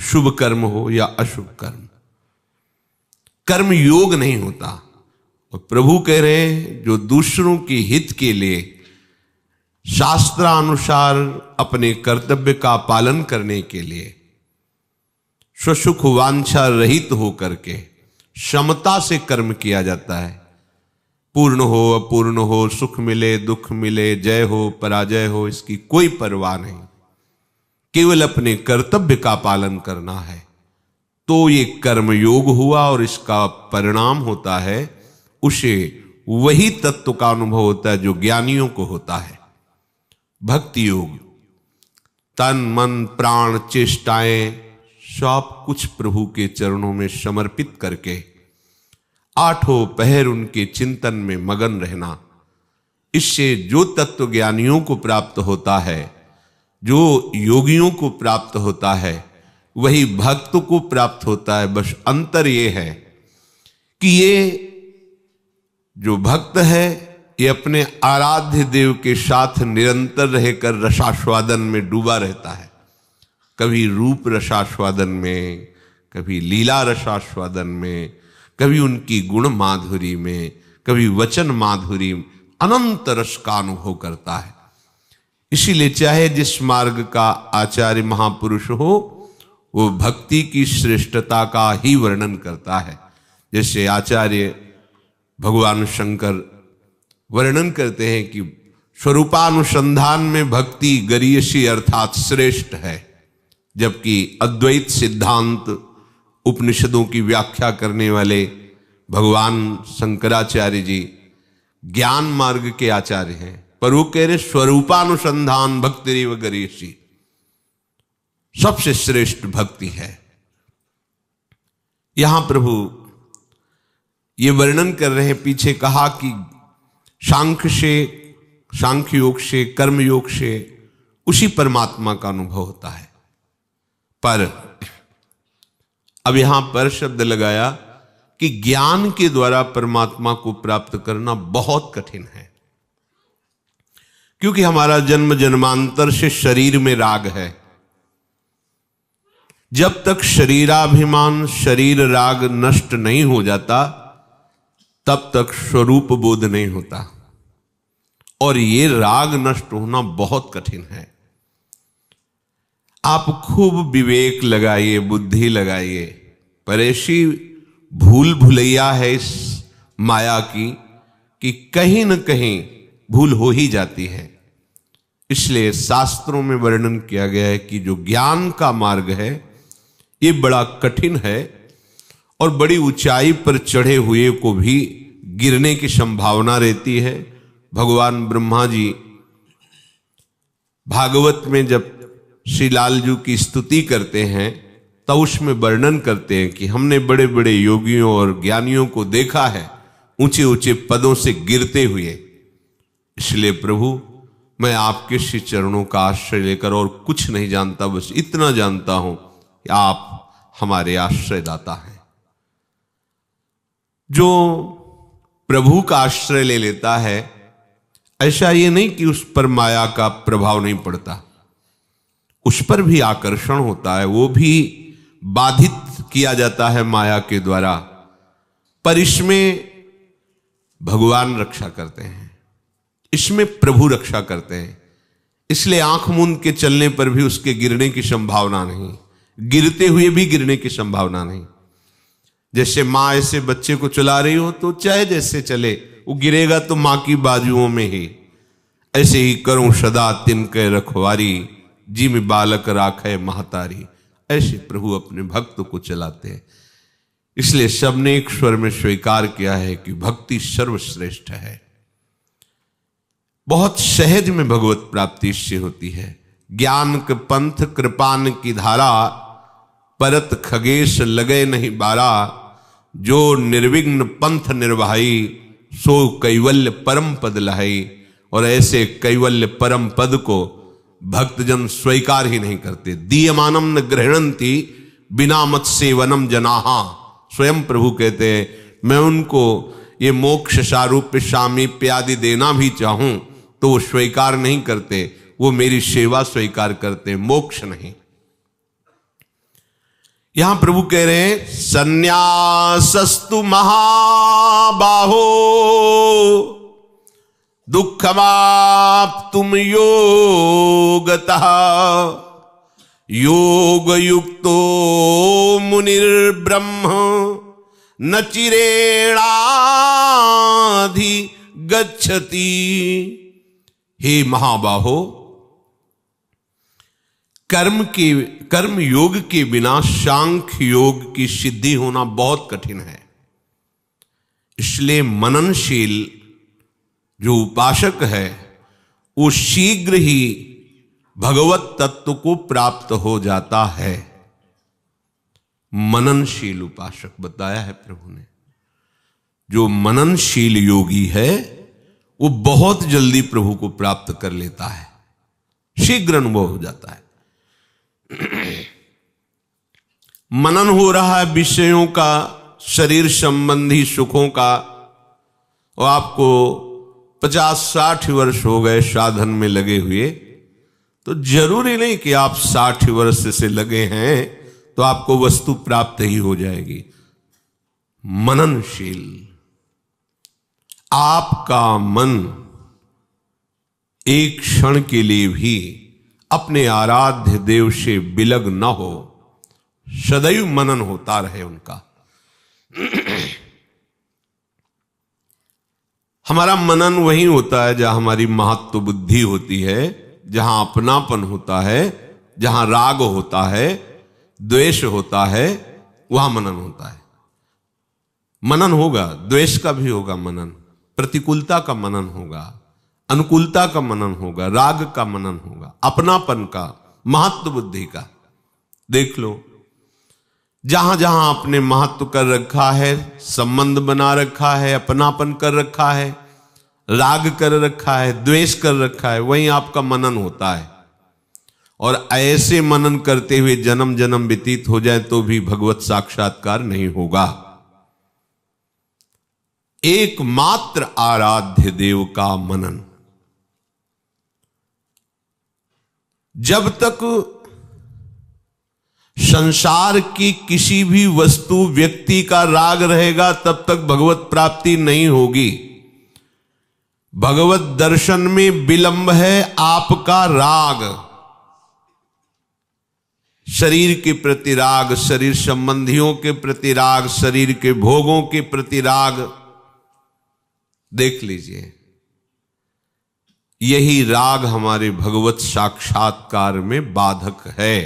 शुभ कर्म हो या अशुभ कर्म, कर्म योग नहीं होता। और प्रभु कह रहे हैं जो दूसरों के हित के लिए शास्त्रानुसार अपने कर्तव्य का पालन करने के लिए स्वसुख वांछा रहित होकर के समता से कर्म किया जाता है। पूर्ण हो अपूर्ण हो, सुख मिले दुख मिले, जय हो पराजय हो, इसकी कोई परवाह नहीं, केवल अपने कर्तव्य का पालन करना है, तो ये कर्म योग हुआ। और इसका परिणाम होता है उसे वही तत्व का अनुभव होता है जो ज्ञानियों को होता है। भक्ति योग, तन मन प्राण चेष्टाएं सब कुछ प्रभु के चरणों में समर्पित करके आठों पहर उनके चिंतन में मगन रहना। इससे जो तत्व ज्ञानियों को प्राप्त होता है, जो योगियों को प्राप्त होता है, वही भक्त को प्राप्त होता है। बस अंतर ये है कि ये जो भक्त है ये अपने आराध्य देव के साथ निरंतर रहकर रसास्वादन में डूबा रहता है। कभी रूप रसास्वादन में, कभी लीला रसास्वादन में, कभी उनकी गुण माधुरी में, कभी वचन माधुरी में, अनंत रस का अनुभव करता है। इसीलिए चाहे जिस मार्ग का आचार्य महापुरुष हो, वो भक्ति की श्रेष्ठता का ही वर्णन करता है। जैसे आचार्य भगवान शंकर वर्णन करते हैं कि स्वरूपानुसंधान में भक्ति गरीयसी अर्थात श्रेष्ठ है, जबकि अद्वैत सिद्धांत उपनिषदों की व्याख्या करने वाले भगवान शंकराचार्य जी ज्ञान मार्ग के आचार्य हैं, पर वो कह रहे स्वरूपानुसंधान भक्तिरेव गरीयसी, सबसे श्रेष्ठ भक्ति है। यहां प्रभु ये वर्णन कर रहे हैं, पीछे कहा कि सांख्य योग से कर्म योग से उसी परमात्मा का अनुभव होता है। पर अब यहां पर शब्द लगाया कि ज्ञान के द्वारा परमात्मा को प्राप्त करना बहुत कठिन है, क्योंकि हमारा जन्म जन्मांतर से शरीर में राग है। जब तक शरीराभिमान शरीर राग नष्ट नहीं हो जाता, तब तक स्वरूप बोध नहीं होता, और ये राग नष्ट होना बहुत कठिन है। आप खूब विवेक लगाइए, बुद्धि लगाइए, पर ऐसी भूल भुलैया है इस माया की कि कहीं न कहीं भूल हो ही जाती है। इसलिए शास्त्रों में वर्णन किया गया है कि जो ज्ञान का मार्ग है ये बड़ा कठिन है, और बड़ी ऊंचाई पर चढ़े हुए को भी गिरने की संभावना रहती है। भगवान ब्रह्मा जी भागवत में जब श्री लालजू की स्तुति करते हैं तो उसमें वर्णन करते हैं कि हमने बड़े बड़े योगियों और ज्ञानियों को देखा है ऊंचे ऊंचे पदों से गिरते हुए। इसलिए प्रभु मैं आपके श्री चरणों का आश्रय लेकर और कुछ नहीं जानता, बस इतना जानता हूं कि आप हमारे आश्रयदाता हैं। जो प्रभु का आश्रय ले लेता है, ऐसा ये नहीं कि उस पर माया का प्रभाव नहीं पड़ता, उस पर भी आकर्षण होता है, वो भी बाधित किया जाता है माया के द्वारा, पर इसमें भगवान रक्षा करते हैं, इसमें प्रभु रक्षा करते हैं। इसलिए आंख मूंद के चलने पर भी उसके गिरने की संभावना नहीं, गिरते हुए भी गिरने की संभावना नहीं। जैसे माँ ऐसे बच्चे को चला रही हो तो चाहे जैसे चले, वो गिरेगा तो माँ की बाजुओं में ही। ऐसे ही करूं सदा तिनके रखवारी, जिम बालक राखे महतारी। ऐसे प्रभु अपने भक्त को चलाते हैं। इसलिए सबने एक स्वर में स्वीकार किया है कि भक्ति सर्वश्रेष्ठ है। बहुत सहज में भगवत प्राप्ति इससे होती है। ज्ञान के पंथ कृपान की धारा, परत खगेश लगे नहीं बारा। जो निर्विघ्न पंथ निर्वाही, सो कैवल्य परम पद लहाई। और ऐसे कैवल्य परम पद को भक्तजन स्वीकार ही नहीं करते। दीयमानम न गृह्णन्ति बिना मत सेवनम जनाहा। स्वयं प्रभु कहते हैं मैं उनको ये मोक्ष सारूप्य सामीप्य आदि देना भी चाहूं तो वो स्वीकार नहीं करते, वो मेरी सेवा स्वीकार करते, मोक्ष नहीं। यहां प्रभु कह रहे हैं संन्यासस्तु महाबाहो दुःखमाप्तुम योगतः योगयुक्तो मुनिर्ब्रह्म न चिरेणाधि गच्छति। हे महाबाहो, कर्म योग के बिना सांख्य योग की सिद्धि होना बहुत कठिन है। इसलिए मननशील जो उपासक है वो शीघ्र ही भगवत तत्व को प्राप्त हो जाता है। मननशील उपासक बताया है प्रभु ने। जो मननशील योगी है वो बहुत जल्दी प्रभु को प्राप्त कर लेता है, शीघ्र अनुभव हो जाता है। मनन हो रहा है विषयों का, शरीर संबंधी सुखों का, और आपको 50-60 वर्ष हो गए साधन में लगे हुए, तो जरूरी नहीं कि आप 60 वर्ष से लगे हैं तो आपको वस्तु प्राप्त ही हो जाएगी। मननशील, आपका मन एक क्षण के लिए भी अपने आराध्य देव से विलग न हो, सदैव मनन होता रहे उनका। हमारा मनन वही होता है जहां हमारी महत्व बुद्धि होती है, जहां अपनापन होता है, जहां राग होता है, द्वेष होता है, वहां मनन होता है। मनन होगा, द्वेष का भी होगा मनन, प्रतिकूलता का मनन होगा, अनुकूलता का मनन होगा, राग का मनन होगा, अपनापन का, महत्व बुद्धि का। देख लो, जहां जहां आपने महत्व कर रखा है, संबंध बना रखा है, अपनापन कर रखा है, राग कर रखा है, द्वेष कर रखा है, वहीं आपका मनन होता है। और ऐसे मनन करते हुए जन्म जन्म व्यतीत हो जाए तो भी भगवत साक्षात्कार नहीं होगा। एकमात्र आराध्य देव का मनन। जब तक संसार की किसी भी वस्तु व्यक्ति का राग रहेगा तब तक भगवत प्राप्ति नहीं होगी। भगवत दर्शन में विलंब है आपका राग, शरीर के प्रति राग, शरीर संबंधियों के प्रति राग, शरीर के भोगों के प्रति राग। देख लीजिए, यही राग हमारे भगवत साक्षात्कार में बाधक है।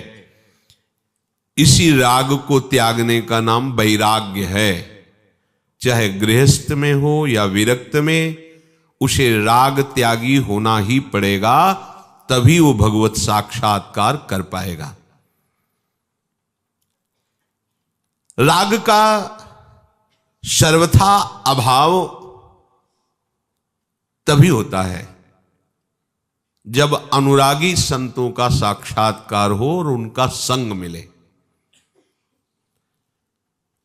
इसी राग को त्यागने का नाम वैराग्य है। चाहे गृहस्थ में हो या विरक्त में, उसे राग त्यागी होना ही पड़ेगा, तभी वो भगवत साक्षात्कार कर पाएगा। राग का सर्वथा अभाव तभी होता है जब अनुरागी संतों का साक्षात्कार हो और उनका संग मिले।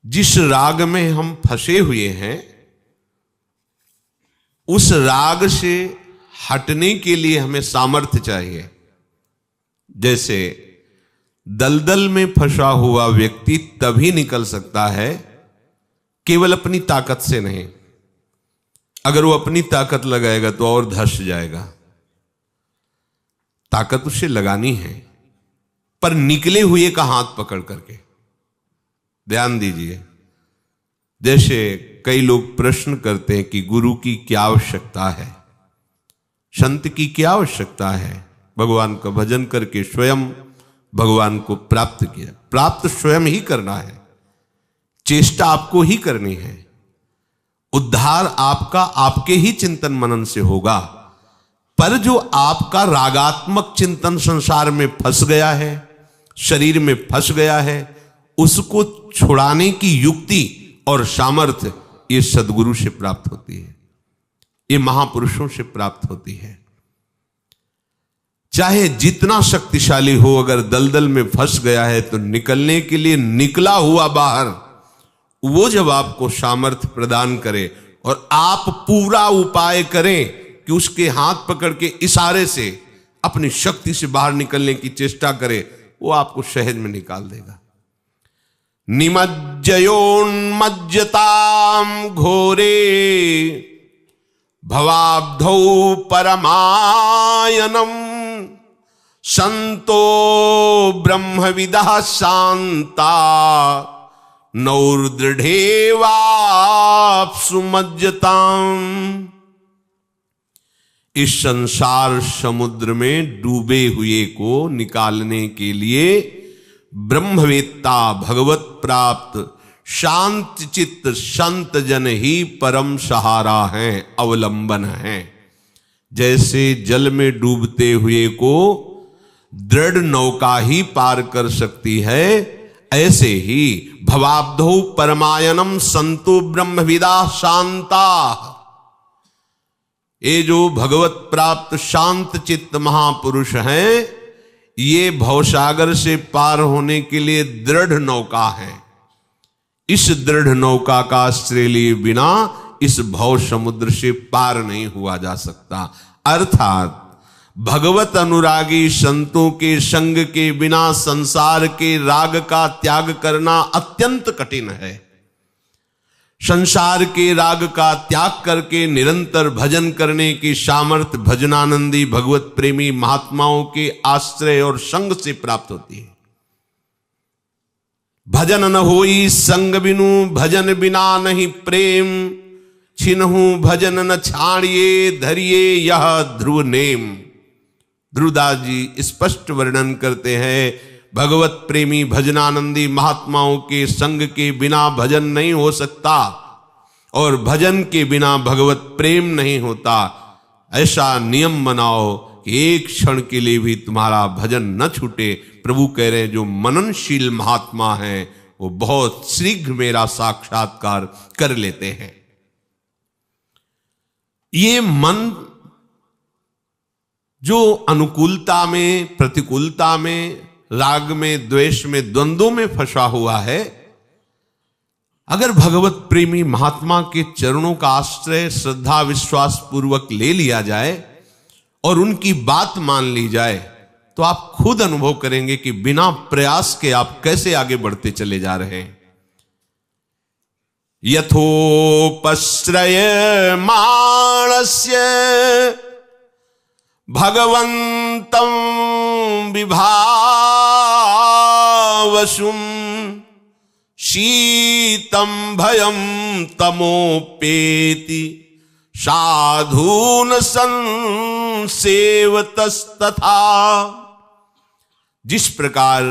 जिस राग में हम फंसे हुए हैं, उस राग से हटने के लिए हमें सामर्थ्य चाहिए। जैसे दलदल में फंसा हुआ व्यक्ति तभी निकल सकता है केवल अपनी ताकत से नहीं। अगर वो अपनी ताकत लगाएगा तो और धंस जाएगा। ताकत उसे लगानी है, पर निकले हुए का हाथ पकड़ करके। ध्यान दीजिए, जैसे कई लोग प्रश्न करते हैं कि गुरु की क्या आवश्यकता है, संत की क्या आवश्यकता है। भगवान का भजन करके स्वयं भगवान को प्राप्त किया। प्राप्त स्वयं ही करना है, चेष्टा आपको ही करनी है। उद्धार आपका आपके ही चिंतन मनन से होगा। पर जो आपका रागात्मक चिंतन संसार में फंस गया है, शरीर में फंस गया है, उसको छुड़ाने की युक्ति और सामर्थ्य ये सद्गुरु से प्राप्त होती है, ये महापुरुषों से प्राप्त होती है। चाहे जितना शक्तिशाली हो, अगर दलदल में फंस गया है तो निकलने के लिए निकला हुआ बाहर, वो जब आपको सामर्थ्य प्रदान करे और आप पूरा उपाय करें कि उसके हाथ पकड़ के इशारे से अपनी शक्ति से बाहर निकलने की चेष्टा करे, वो आपको सहज में निकाल देगा। निमज्जयोन्मज्जतां घोरे भवाब्धौ परमायनम् संतो ब्रह्मविदः शांता नौर्दृढ़ेवाप्सु मज्जताम्। इस संसार समुद्र में डूबे हुए को निकालने के लिए ब्रह्मवेत्ता भगवत प्राप्त शांत चित्त संत जन ही परम सहारा हैं, अवलंबन हैं। जैसे जल में डूबते हुए को दृढ़ नौका ही पार कर सकती है, ऐसे ही भवाब्धौ परमायनम संतो ब्रह्मविदा शांता। ये जो भगवत प्राप्त शांत चित्त महापुरुष हैं, ये भवसागर से पार होने के लिए दृढ़ नौका है। इस दृढ़ नौका का आश्रय लिए बिना इस भव समुद्र से पार नहीं हुआ जा सकता। अर्थात भगवत अनुरागी संतों के संग के बिना संसार के राग का त्याग करना अत्यंत कठिन है। संसार के राग का त्याग करके निरंतर भजन करने की सामर्थ्य भजनानंदी भगवत प्रेमी महात्माओं के आश्रय और संग से प्राप्त होती है। भजन न होई संग बिनु, भजन बिना नहीं प्रेम, छिनहु भजन न छाड़िए, धरिए यह ध्रुव नेम। ध्रुवदास जी स्पष्ट वर्णन करते हैं, भगवत प्रेमी भजनानंदी महात्माओं के संग के बिना भजन नहीं हो सकता और भजन के बिना भगवत प्रेम नहीं होता। ऐसा नियम बनाओ कि एक क्षण के लिए भी तुम्हारा भजन न छूटे। प्रभु कह रहे हैं जो मननशील महात्मा हैं वो बहुत शीघ्र मेरा साक्षात्कार कर लेते हैं। ये मन जो अनुकूलता में, प्रतिकूलता में, राग में, द्वेष में, द्वंद्वों में फंसा हुआ है, अगर भगवत प्रेमी महात्मा के चरणों का आश्रय श्रद्धा विश्वास पूर्वक ले लिया जाए और उनकी बात मान ली जाए तो आप खुद अनुभव करेंगे कि बिना प्रयास के आप कैसे आगे बढ़ते चले जा रहे हैं। यथोपश्रयमाणस्य भगवन्तं विभावसुं शीतं भयं तमोपेति साधून संसेवतस्तथा। जिस प्रकार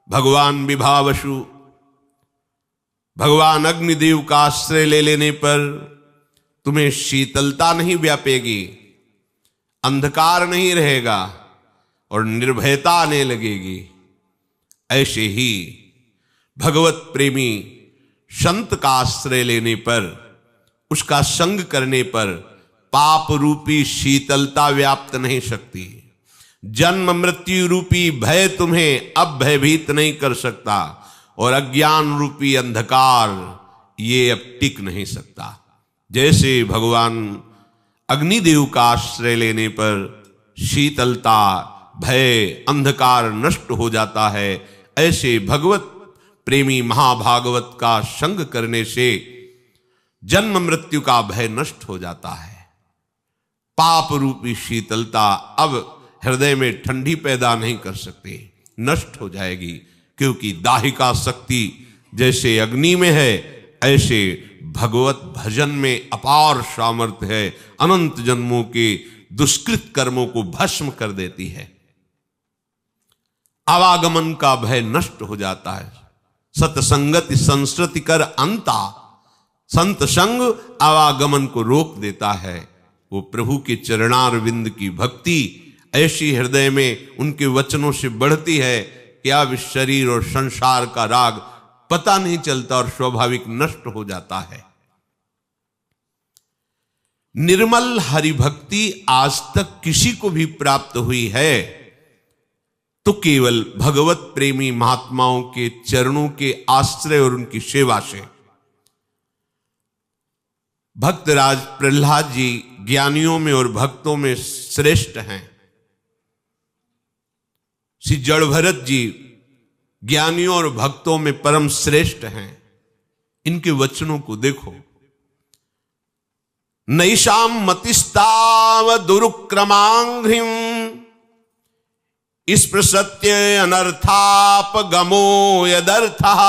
भगवान विभावसु भगवान अग्निदेव का आश्रय ले लेने पर तुम्हें शीतलता नहीं व्यापेगी, अंधकार नहीं रहेगा और निर्भयता आने लगेगी, ऐसे ही भगवत प्रेमी संत का आश्रय लेने पर, उसका संग करने पर पाप रूपी शीतलता व्याप्त नहीं सकती। जन्म मृत्यु रूपी भय तुम्हें अब भयभीत नहीं कर सकता और अज्ञान रूपी अंधकार ये अब टिक नहीं सकता। जैसे भगवान अग्निदेव का आश्रय लेने पर शीतलता, भय, अंधकार नष्ट हो जाता है, ऐसे भगवत प्रेमी महाभागवत का संग करने से जन्म मृत्यु का भय नष्ट हो जाता है। पाप रूपी शीतलता अब हृदय में ठंडी पैदा नहीं कर सकती, नष्ट हो जाएगी, क्योंकि दाहिका शक्ति जैसे अग्नि में है ऐसे भगवत भजन में अपार सामर्थ्य है, अनंत जन्मों के दुष्कृत कर्मों को भस्म कर देती है। आवागमन का भय नष्ट हो जाता है। सतसंगति संस्कृति कर अंता, संत संग आवागमन को रोक देता है। वो प्रभु के चरणारविंद की भक्ति ऐसी हृदय में उनके वचनों से बढ़ती है कि अब इस शरीर और संसार का राग पता नहीं चलता और स्वाभाविक नष्ट हो जाता है। निर्मल हरिभक्ति आज तक किसी को भी प्राप्त हुई है तो केवल भगवत प्रेमी महात्माओं के चरणों के आश्रय और उनकी सेवा से। भक्तराज प्रहलाद जी ज्ञानियों में और भक्तों में श्रेष्ठ हैं। श्री जड़ भरत जी ज्ञानियों और भक्तों में परम श्रेष्ठ हैं, इनके वचनों को देखो। नैषाम मतिस्ताव दुरुक्रमांघ्रिम स्पृशत्य अनर्थापगमो यदर्थः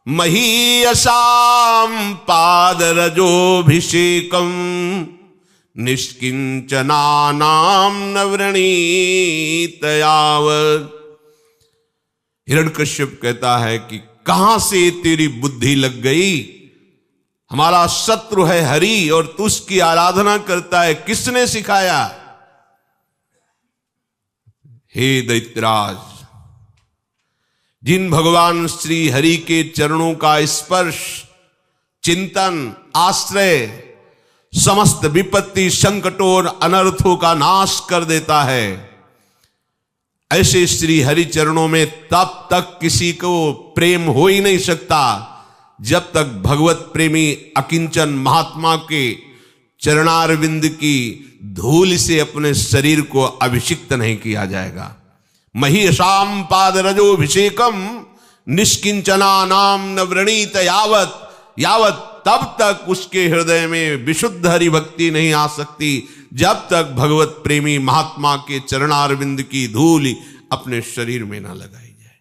महीयसाम पादरजोभिषेकम निष्किंचनानाम न वृणीत यावत्। हिरण्यकश्यप कहता है कि कहां से तेरी बुद्धि लग गई? हमारा शत्रु है हरि और तू उसकी आराधना करता है, किसने सिखाया? हे दैत्यराज, जिन भगवान श्री हरि के चरणों का स्पर्श, चिंतन, आश्रय समस्त विपत्ति, संकटों और अनर्थों का नाश कर देता है, ऐसे श्री हरि चरणों में तब तक किसी को प्रेम हो ही नहीं सकता जब तक भगवत प्रेमी अकिंचन महात्मा के चरणारविंद की धूल से अपने शरीर को अभिषिक्त नहीं किया जाएगा। महीयसाम पादरजोभिषेकम निष्किंचना नाम न वृणीत यावत, यावत तब तक उसके हृदय में विशुद्ध हरि भक्ति नहीं आ सकती जब तक भगवत प्रेमी महात्मा के चरणारविंद की धूल अपने शरीर में ना लगाई जाए।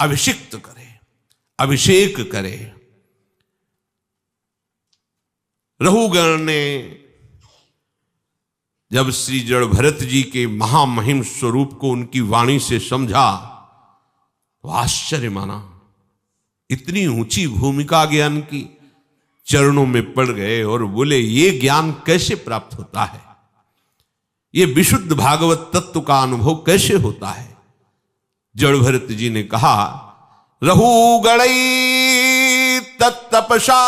अभिषिक्त करे, अभिषेक करे। रहुगण ने जब श्री जड़ भरत जी के महामहिम स्वरूप को उनकी वाणी से समझा तो आश्चर्य माना। इतनी ऊंची भूमिका ज्ञान की, चरणों में पड़ गए और बोले ये ज्ञान कैसे प्राप्त होता है, ये विशुद्ध भागवत तत्व का अनुभव कैसे होता है? जड़ भरत जी ने कहा, रहुगणई तत्तपसा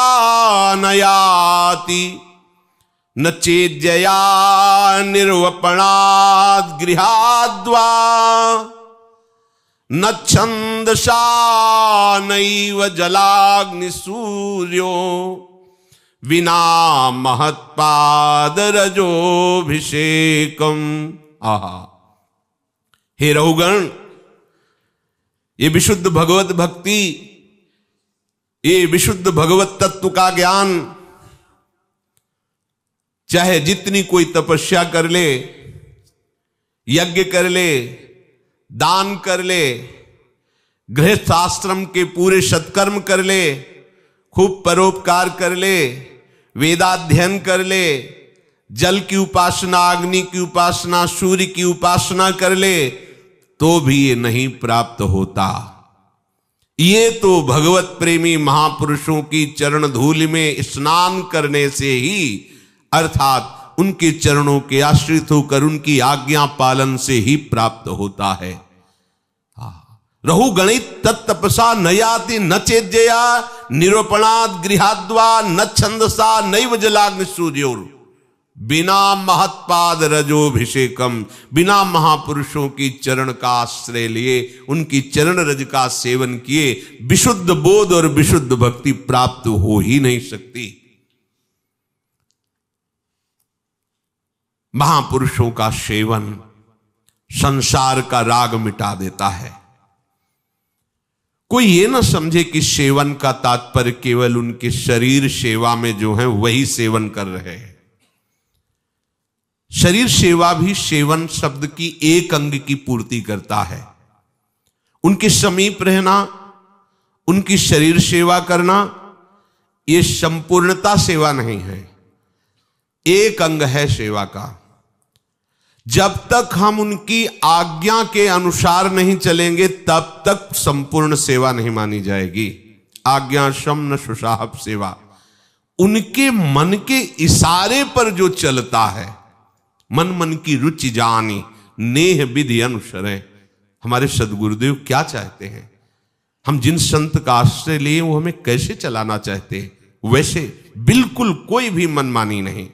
नयाति न चेज्जया निर्वपणाद गृहाद्वा न छंदसा नैव जलाग्नि सूर्यो विना महत्पाद रजोभिषेकम। आहा, हे रहुगण, ये विशुद्ध भगवत भक्ति, ये विशुद्ध भगवत तत्व का ज्ञान, चाहे जितनी कोई तपस्या कर ले, यज्ञ कर ले, दान कर ले, गृहस्थ आश्रम के पूरे सत्कर्म कर ले, खूब परोपकार कर ले, वेदाध्ययन कर ले, जल की उपासना, अग्नि की उपासना, सूर्य की उपासना कर ले, तो भी ये नहीं प्राप्त होता। ये तो भगवत प्रेमी महापुरुषों की चरण धूलि में स्नान करने से ही, अर्थात उनके चरणों के आश्रित होकर उनकी आज्ञा पालन से ही प्राप्त होता है। रहुगणित तत्तपसा नयाति न चेज्जया निरूपणाद गृहाद्वा न छंदसा नैव जलाग्नि सूर्योर बिना महत्पाद रजोभिषेकम। बिना महापुरुषों की चरण का आश्रय लिए, उनकी चरण रज का सेवन किए विशुद्ध बोध और विशुद्ध भक्ति प्राप्त हो ही नहीं सकती। महापुरुषों का सेवन संसार का राग मिटा देता है। कोई ये ना समझे कि सेवन का तात्पर्य केवल उनके शरीर सेवा में जो है वही सेवन कर रहे हैं। शरीर सेवा भी सेवन शब्द की एक अंग की पूर्ति करता है। उनके समीप रहना, उनकी शरीर सेवा करना, यह संपूर्णता सेवा नहीं है, एक अंग है सेवा का। जब तक हम उनकी आज्ञा के अनुसार नहीं चलेंगे तब तक संपूर्ण सेवा नहीं मानी जाएगी। आज्ञा शम न सुसाहब सेवा, उनके मन के इशारे पर जो चलता है, मन मन की रुचि जानी नेह विधि अनुसरें। हमारे सदगुरुदेव क्या चाहते हैं, हम जिन संत का आश्रय लिए वो हमें कैसे चलाना चाहते हैं, वैसे बिल्कुल कोई भी मनमानी नहीं,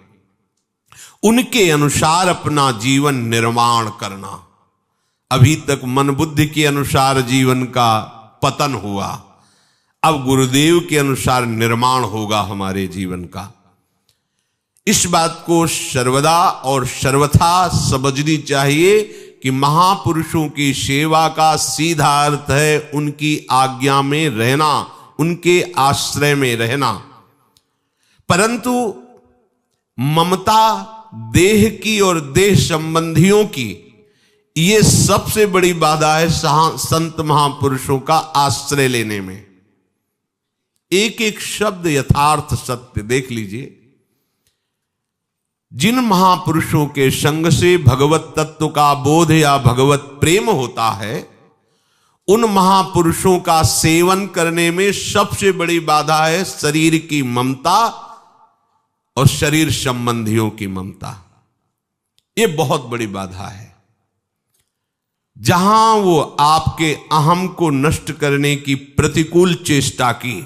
उनके अनुसार अपना जीवन निर्माण करना। अभी तक मन बुद्धि के अनुसार जीवन का पतन हुआ, अब गुरुदेव के अनुसार निर्माण होगा हमारे जीवन का। इस बात को सर्वदा और सर्वथा समझनी चाहिए कि महापुरुषों की सेवा का सीधा अर्थ है उनकी आज्ञा में रहना, उनके आश्रय में रहना। परंतु ममता देह की और देह संबंधियों की, ये सबसे बड़ी बाधा है संत महापुरुषों का आश्रय लेने में। एक एक शब्द यथार्थ सत्य देख लीजिए। जिन महापुरुषों के संग से भगवत तत्व का बोध या भगवत प्रेम होता है, उन महापुरुषों का सेवन करने में सबसे बड़ी बाधा है शरीर की ममता और शरीर संबंधियों की ममता। ये बहुत बड़ी बाधा है। जहां वो आपके अहम को नष्ट करने की प्रतिकूल चेष्टा की,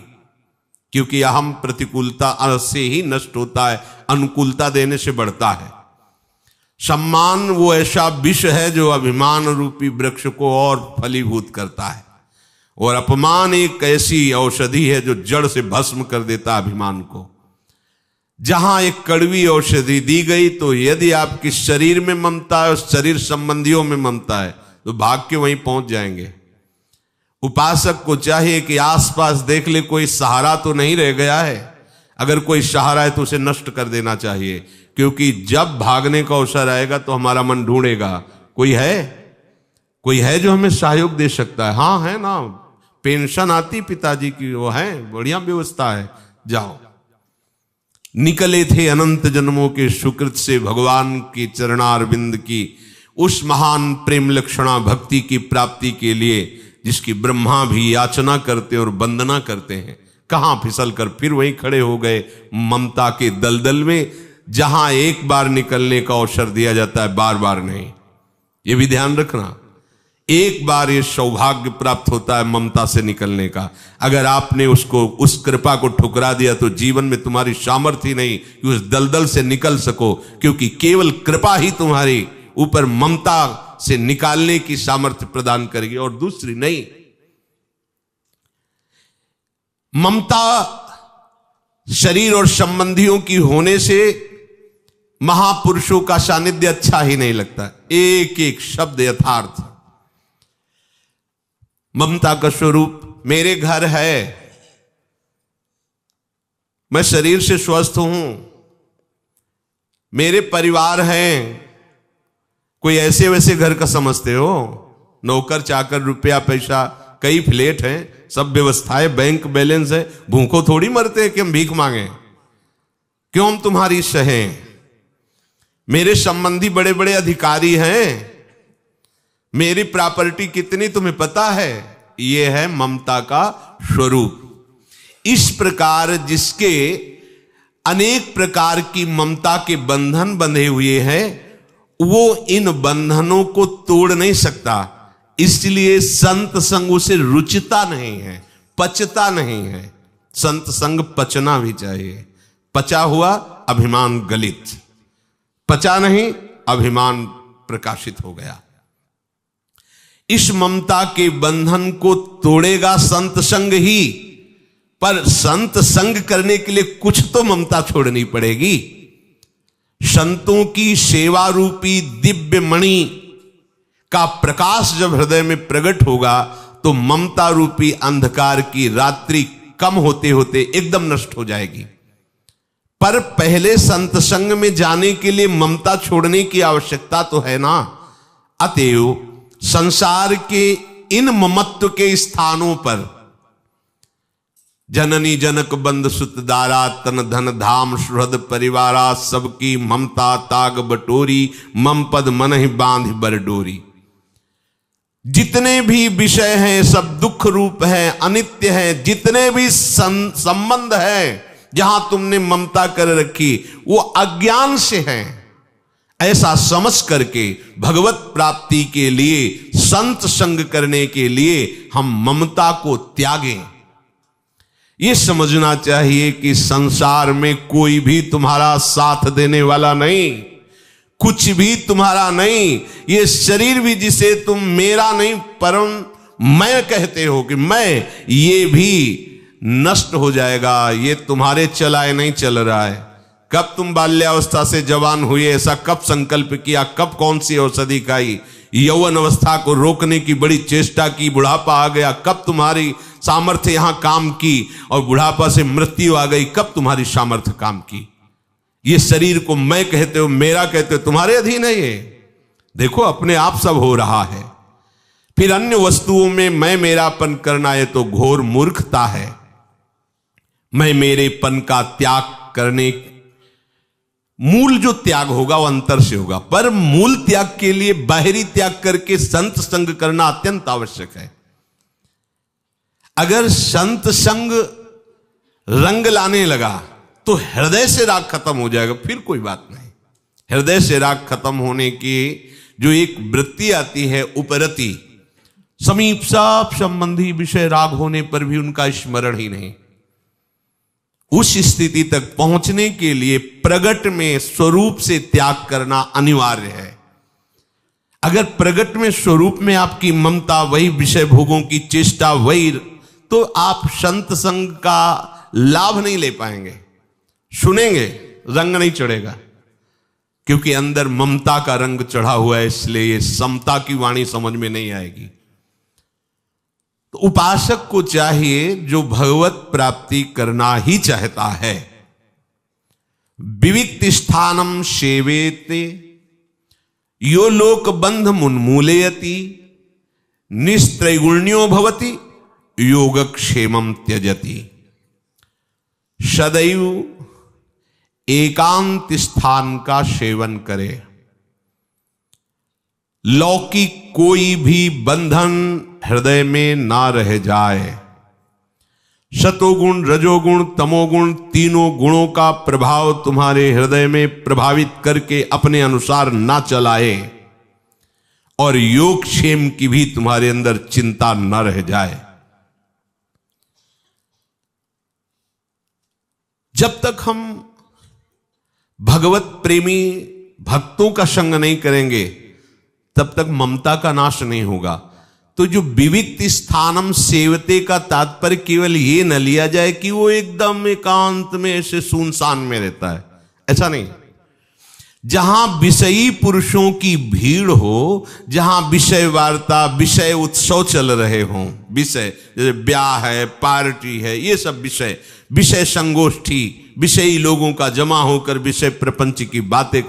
क्योंकि अहम प्रतिकूलता से ही नष्ट होता है, अनुकूलता देने से बढ़ता है। सम्मान वो ऐसा विष है जो अभिमान रूपी वृक्ष को और फलीभूत करता है, और अपमान एक ऐसी औषधि है जो जड़ से भस्म कर देता अभिमान को। जहां एक कड़वी औषधि दी गई, तो यदि आपकी शरीर में ममता है और शरीर संबंधियों में ममता है, तो भाग के वहीं पहुंच जाएंगे। उपासक को चाहिए कि आसपास देख ले कोई सहारा तो नहीं रह गया है। अगर कोई सहारा है तो उसे नष्ट कर देना चाहिए, क्योंकि जब भागने का अवसर आएगा तो हमारा मन ढूंढेगा कोई है जो हमें सहयोग दे सकता है। हाँ है ना, पेंशन आती पिताजी की, वो है, बढ़िया व्यवस्था है, जाओ। निकले थे अनंत जन्मों के सुकृत से भगवान की चरणारविंद की उस महान प्रेम लक्षणा भक्ति की प्राप्ति के लिए, जिसकी ब्रह्मा भी याचना करते और वंदना करते हैं। कहां फिसल कर फिर वहीं खड़े हो गए ममता के दलदल में, जहां एक बार निकलने का अवसर दिया जाता है, बार बार नहीं। ये भी ध्यान रखना, एक बार ये सौभाग्य प्राप्त होता है ममता से निकलने का। अगर आपने उस कृपा को ठुकरा दिया तो जीवन में तुम्हारी सामर्थ्य नहीं कि उस दलदल से निकल सको, क्योंकि केवल कृपा ही तुम्हारी ऊपर ममता से निकालने की सामर्थ्य प्रदान करेगी और दूसरी नहीं। ममता शरीर और संबंधियों की होने से महापुरुषों का सानिध्य अच्छा ही नहीं लगता। एक एक शब्द यथार्थ। ममता का स्वरूप मेरे घर है, मैं शरीर से स्वस्थ हूं, मेरे परिवार हैं। कोई ऐसे वैसे घर का समझते हो? नौकर चाकर, रुपया पैसा, कई फ्लैट हैं, सब व्यवस्थाएं, बैंक बैलेंस है। भूखों थोड़ी मरते हैं कि हम भीख मांगे। क्यों हम तुम्हारी सहें? मेरे संबंधी बड़े बड़े अधिकारी हैं, मेरी प्रॉपर्टी कितनी तुम्हें पता है? यह है ममता का स्वरूप। इस प्रकार जिसके अनेक प्रकार की ममता के बंधन बंधे हुए हैं, वो इन बंधनों को तोड़ नहीं सकता। इसलिए संत संग उसे रुचता नहीं है, पचता नहीं है। संत संग पचना भी चाहिए। पचा हुआ अभिमान गलित, पचा नहीं अभिमान प्रकाशित हो गया। इस ममता के बंधन को तोड़ेगा संत संग ही, पर संत संग करने के लिए कुछ तो ममता छोड़नी पड़ेगी। संतों की सेवा रूपी दिव्य मणि का प्रकाश जब हृदय में प्रकट होगा, तो ममता रूपी अंधकार की रात्रि कम होते होते एकदम नष्ट हो जाएगी। पर पहले संत संग में जाने के लिए ममता छोड़ने की आवश्यकता तो है ना। अतएव संसार के इन ममत्व के स्थानों पर जननी जनक बंद सुत दारा तन धन धाम सुहृद परिवारा सबकी ममता ताग बटोरी मम पद मन ही बांध बरडोरी। जितने भी विषय हैं सब दुख रूप है, अनित्य है। जितने भी संबंध है जहां तुमने ममता कर रखी, वो अज्ञान से हैं। ऐसा समझ करके भगवत प्राप्ति के लिए, संत संग करने के लिए हम ममता को त्यागें। ये समझना चाहिए कि संसार में कोई भी तुम्हारा साथ देने वाला नहीं, कुछ भी तुम्हारा नहीं। ये शरीर भी जिसे तुम मेरा नहीं परम मैं कहते हो कि मैं, ये भी नष्ट हो जाएगा। ये तुम्हारे चलाए नहीं चल रहा है। कब तुम बाल्यावस्था से जवान हुए, ऐसा कब संकल्प किया, कब कौन सी औषधि खाई, यौवन अवस्था को रोकने की बड़ी चेष्टा की, बुढ़ापा आ गया, कब तुम्हारी सामर्थ्य यहां काम की, और बुढ़ापा से मृत्यु आ गई, कब तुम्हारी सामर्थ्य काम की। ये शरीर को मैं कहते हो, मेरा कहते हो, तुम्हारे अधीन है ये। देखो अपने आप सब हो रहा है। फिर अन्य वस्तुओं में मैं मेरापन करना, ये तो घोर मूर्खता है। मैं मेरेपन का त्याग करने, मूल जो त्याग होगा वो अंतर से होगा, पर मूल त्याग के लिए बाहरी त्याग करके संत संग करना अत्यंत आवश्यक है। अगर संत संग रंग लाने लगा तो हृदय से राग खत्म हो जाएगा, फिर कोई बात नहीं। हृदय से राग खत्म होने की जो एक वृत्ति आती है उपरति, समीप सब संबंधी विषय राग होने पर भी उनका स्मरण ही नहीं। उस स्थिति तक पहुंचने के लिए प्रगट में स्वरूप से त्याग करना अनिवार्य है। अगर प्रगट में स्वरूप में आपकी ममता, वही विषय भोगों की चेष्टा, वही, तो आप संत संग का लाभ नहीं ले पाएंगे। सुनेंगे, रंग नहीं चढ़ेगा, क्योंकि अंदर ममता का रंग चढ़ा हुआ है, इसलिए ये समता की वाणी समझ में नहीं आएगी। तो उपासक को चाहिए जो भगवत प्राप्ति करना ही चाहता है, विविक्त स्थानम सेवेते यो लोक बंध मुन्मूलयति निस्त्रैगुण्यो भवति योगक्षेमं त्यजति। सदैव एकांत स्थान का सेवन करे। लौकिक कोई भी बंधन हृदय में ना रह जाए। सतोगुण, रजोगुण, तमोगुण, तीनों गुणों का प्रभाव तुम्हारे हृदय में प्रभावित करके अपने अनुसार ना चलाए, और योगक्षेम की भी तुम्हारे अंदर चिंता न रह जाए। जब तक हम भगवत प्रेमी भक्तों का संग नहीं करेंगे, तब तक ममता का नाश नहीं होगा। तो जो विविक्त स्थानम सेवते का तात्पर्य केवल ये न लिया जाए कि वो एकदम एकांत में ऐसे सुनसान में रहता है, ऐसा नहीं। जहां विषयी पुरुषों की भीड़ हो, जहां विषय वार्ता, विषय उत्सव चल रहे हों, विषय जैसे ब्याह है, पार्टी है, ये सब विषय, विषय संगोष्ठी, विषयी लोगों का जमा होकर विषय प्रपंच की बातें,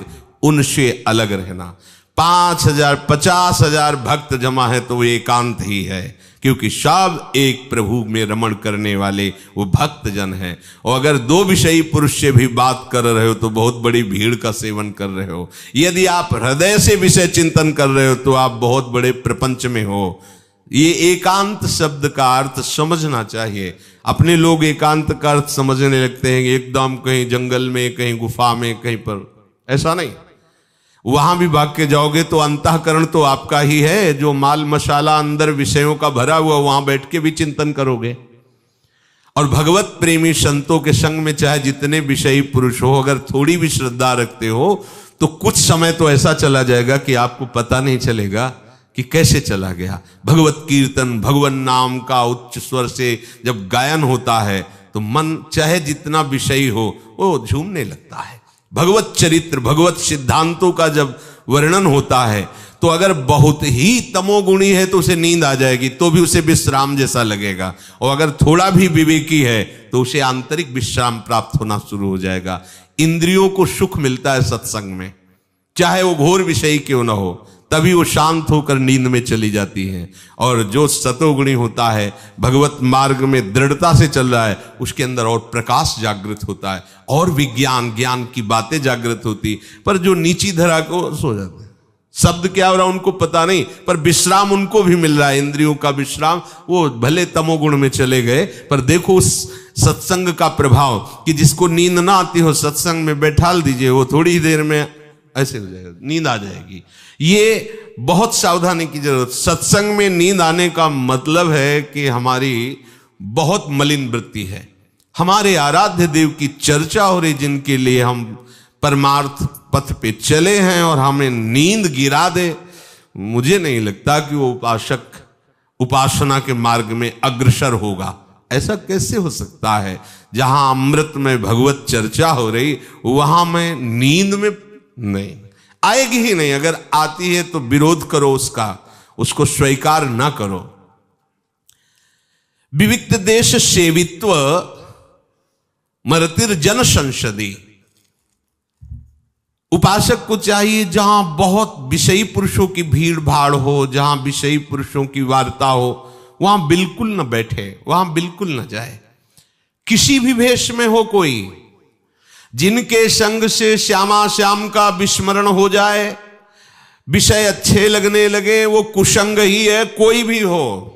उनसे अलग रहना। 5,000 50,000 भक्त जमा है तो वो एकांत ही है, क्योंकि सब एक प्रभु में रमण करने वाले वो भक्त जन हैं। और अगर दो विषयी पुरुष से भी बात कर रहे हो तो बहुत बड़ी भीड़ का सेवन कर रहे हो। यदि आप हृदय से विषय चिंतन कर रहे हो तो आप बहुत बड़े प्रपंच में हो। ये एकांत शब्द का अर्थ समझना चाहिए। अपने लोग एकांत का अर्थ समझने लगते हैं एकदम कहीं जंगल में, कहीं गुफा में, कहीं पर, ऐसा नहीं। वहां भी भाग के जाओगे तो अंतःकरण तो आपका ही है, जो माल मसाला अंदर विषयों का भरा हुआ, वहां बैठ के भी चिंतन करोगे। और भगवत प्रेमी संतों के संग में चाहे जितने विषयी पुरुष हो, अगर थोड़ी भी श्रद्धा रखते हो तो कुछ समय तो ऐसा चला जाएगा कि आपको पता नहीं चलेगा कि कैसे चला गया। भगवत कीर्तन, भगवान नाम का उच्च स्वर से जब गायन होता है तो मन चाहे जितना विषयी हो वो झूमने लगता है। भगवत चरित्र, भगवत सिद्धांतों का जब वर्णन होता है तो अगर बहुत ही तमोगुणी है तो उसे नींद आ जाएगी, तो भी उसे विश्राम जैसा लगेगा। और अगर थोड़ा भी विवेकी है तो उसे आंतरिक विश्राम प्राप्त होना शुरू हो जाएगा। इंद्रियों को सुख मिलता है सत्संग में, चाहे वो घोर विषयी क्यों ना हो, तभी वो शांत होकर नींद में चली जाती हैं। और जो सतोगुणी होता है, भगवत मार्ग में दृढ़ता से चल रहा है, उसके अंदर और प्रकाश जागृत होता है, और विज्ञान, ज्ञान की बातें जागृत होती। पर जो नीची धरा को सो जाते हैं, शब्द क्या हो रहा है उनको पता नहीं, पर विश्राम उनको भी मिल रहा है, इंद्रियों का विश्राम। वो भले तमोगुण में चले गए, पर देखो उस सत्संग का प्रभाव कि जिसको नींद ना आती हो सत्संग में बैठाल दीजिए, वो थोड़ी ही देर में ऐसे हो जाएगा, नींद आ जाएगी। ये बहुत सावधानी की जरूरत। सत्संग में नींद आने का मतलब है कि हमारी बहुत मलिन वृत्ति है। हमारे आराध्य देव की चर्चा हो रही, जिनके लिए हम परमार्थ पथ पे चले हैं, और हमें नींद गिरा दे, मुझे नहीं लगता कि वो उपासक उपासना के मार्ग में अग्रसर होगा। ऐसा कैसे हो सकता है? जहां अमृत में भगवत चर्चा हो रही, वहां मैं नींद में नहीं। आएगी ही नहीं। अगर आती है तो विरोध करो उसका, उसको स्वीकार ना करो। विविक्त देश सेवित्व मरतिर जन संसदी। उपासक को चाहिए जहां बहुत विषयी पुरुषों की भीड़ भाड़ हो, जहां विषयी पुरुषों की वार्ता हो, वहां बिल्कुल न बैठे, वहां बिल्कुल न जाए। किसी भी भेष में हो कोई, जिनके संग से श्यामा श्याम का विस्मरण हो जाए, विषय अच्छे लगने लगे, वो कुसंग ही है, कोई भी हो।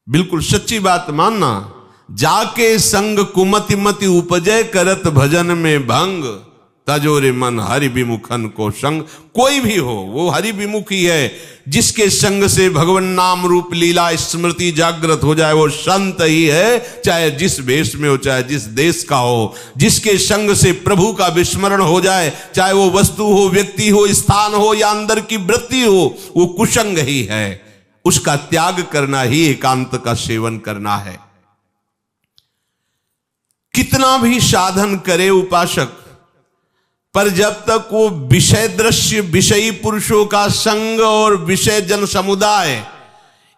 बिल्कुल सच्ची बात मानना। जाके संग कुमति मति उपजय, करत भजन में भंग, तजोरे मन हरि विमुखन को संग। कोई भी हो वो हरि विमुख ही है। जिसके संग से भगवान नाम रूप लीला स्मृति जागृत हो जाए, वो संत ही है, चाहे जिस वेश में हो, चाहे जिस देश का हो। जिसके संग से प्रभु का विस्मरण हो जाए, चाहे वो वस्तु हो, व्यक्ति हो, स्थान हो या अंदर की वृत्ति हो, वो कुसंग ही है। उसका त्याग करना ही एकांत का सेवन करना है। कितना भी साधन करे उपासक, पर जब तक वो विषय दृश्य, विषयी पुरुषों का संग और विषय जन समुदाय,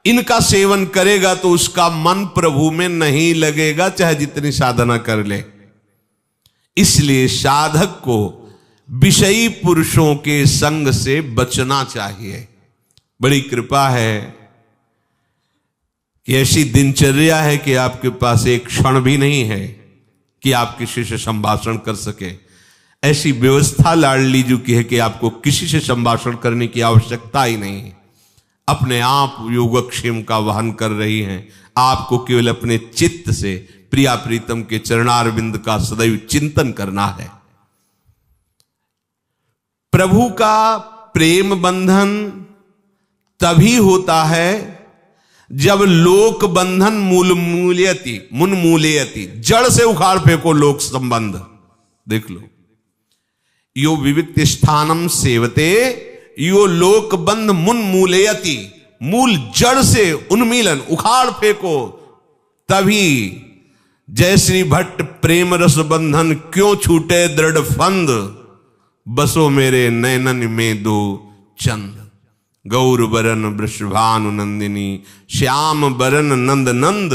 इनका सेवन करेगा तो उसका मन प्रभु में नहीं लगेगा, चाहे जितनी साधना कर ले। इसलिए साधक को विषयी पुरुषों के संग से बचना चाहिए। बड़ी कृपा है कि ऐसी दिनचर्या है कि आपके पास एक क्षण भी नहीं है कि आप किसी से संभाषण कर सके। ऐसी व्यवस्था लाडली जी की है कि आपको किसी से संभाषण करने की आवश्यकता ही नहीं है। अपने आप योगक्षेम का वहन कर रही हैं। आपको केवल अपने चित्त से प्रिया प्रीतम के चरणारविंद का सदैव चिंतन करना है। प्रभु का प्रेम बंधन तभी होता है जब लोक बंधन मुन्मूलयति, जड़ से उखाड़ फेंको लोक संबंध। देख लो, यो विविक्त स्थानम सेवते यो लोक बंध मुन्मूलयति, मूल जड़ से उन्मीलन, उखाड़ फेंको। तभी जय श्री भट्ट प्रेम रस बंधन क्यों छूटे दृढ़ फंद, बसो मेरे नैनन में दो चंद। गौर बरन वृषभानु नंदिनी, श्याम बरन नंद नंद,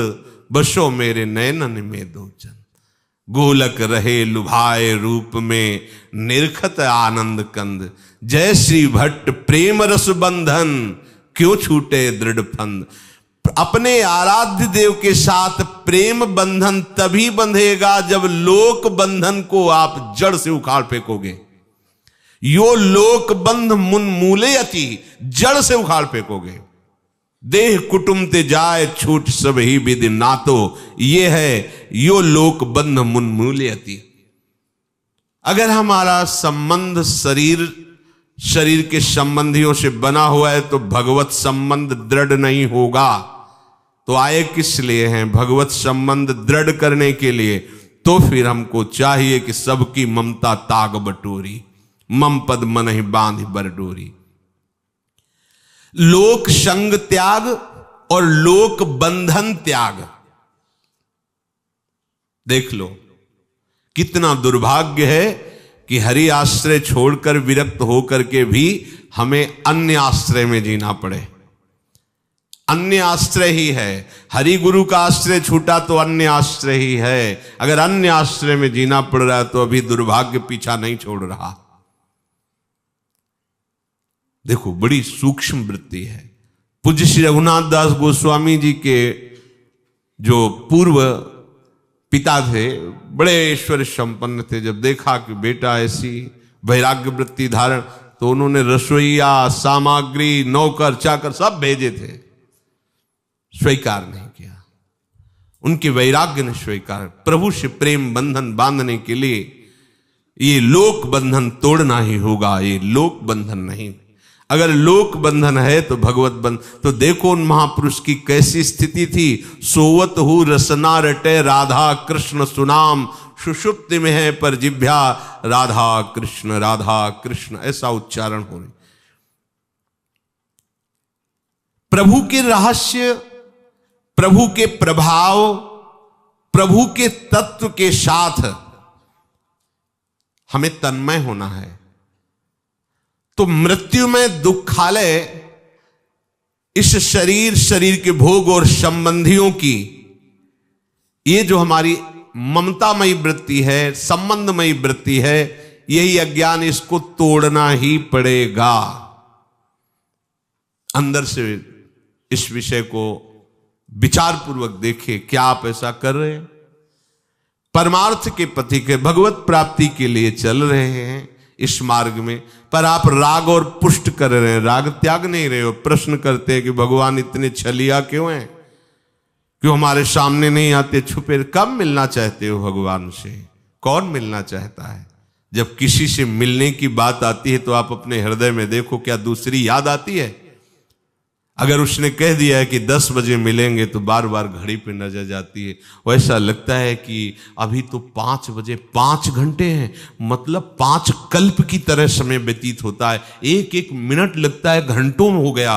बसो मेरे नैनन में दो चंद। गोलक रहे लुभाए रूप में, निरखत आनंद कंद। जय श्री भट्ट प्रेम रस बंधन क्यों छूटे दृढ़ फंद। अपने आराध्य देव के साथ प्रेम बंधन तभी बंधेगा जब लोक बंधन को आप जड़ से उखाड़ फेंकोगे। यो लोक बंध मुन्मूलयति, जड़ से उखाड़ फेंकोगे। देह कुटुंब ते जाए छूट सब ही विधि नातो, ये है यो लोक बंध मुन्मूलयति। अगर हमारा संबंध शरीर के संबंधियों से बना हुआ है तो भगवत संबंध दृढ़ नहीं होगा। तो आए किस लिए हैं? भगवत संबंध दृढ़ करने के लिए। तो फिर हमको चाहिए कि सबकी ममता ताग बटोरी, मम पद मन ही बांध बरडोरी। लोक संग त्याग और लोक बंधन त्याग। देख लो कितना दुर्भाग्य है कि हरि आश्रय छोड़कर विरक्त होकर के भी हमें अन्य आश्रय में जीना पड़े। अन्य आश्रय ही है। हरि गुरु का आश्रय छूटा तो अन्य आश्रय ही है। अगर अन्य आश्रय में जीना पड़ रहा है तो अभी दुर्भाग्य पीछा नहीं छोड़ रहा। देखो बड़ी सूक्ष्म वृत्ति है। पूज्य श्री रघुनाथ दास गोस्वामी जी के जो पूर्व पिता थे बड़े ऐश्वर्य संपन्न थे। जब देखा कि बेटा ऐसी वैराग्य वृत्ति धारण, तो उन्होंने रसोईया, सामग्री, नौकर चाकर सब भेजे थे, स्वीकार नहीं किया। उनके वैराग्य ने स्वीकार। प्रभु से प्रेम बंधन बांधने के लिए ये लोक बंधन तोड़ना ही होगा, ये लोक बंधन नहीं। अगर लोक बंधन है तो भगवत बंधन। तो देखो उन महापुरुष की कैसी स्थिति थी। सोवत हु रसना रटे राधा कृष्ण सुनाम, सुषुप्ति में है पर जिभ्या राधा कृष्ण, ऐसा उच्चारण हो रही। प्रभु के रहस्य, प्रभु के प्रभाव, प्रभु के तत्व के साथ हमें तन्मय होना है। तो मृत्यु में दुखालय इस शरीर के भोग और संबंधियों की, ये जो हमारी ममतामयी वृत्ति है, संबंधमयी वृत्ति है, यही अज्ञान, इसको तोड़ना ही पड़ेगा। अंदर से इस विषय को विचार पूर्वक देखिए, क्या आप ऐसा कर रहे हैं? परमार्थ के पथिक के भगवत प्राप्ति के लिए चल रहे हैं इस मार्ग में, पर आप राग और पुष्ट कर रहे हैं, राग त्याग नहीं रहे हो। प्रश्न करते हैं कि भगवान इतने छलिया क्यों हैं, क्यों हमारे सामने नहीं आते, छुपे? कब मिलना चाहते हो भगवान से? कौन मिलना चाहता है? जब किसी से मिलने की बात आती है तो आप अपने हृदय में देखो, क्या दूसरी याद आती है? अगर उसने कह दिया है कि 10 बजे मिलेंगे तो बार बार घड़ी पे नजर जाती है, वैसा लगता है कि अभी तो 5 बजे, 5 घंटे हैं, मतलब 5 कल्प की तरह समय व्यतीत होता है। एक एक मिनट लगता है घंटों में हो गया,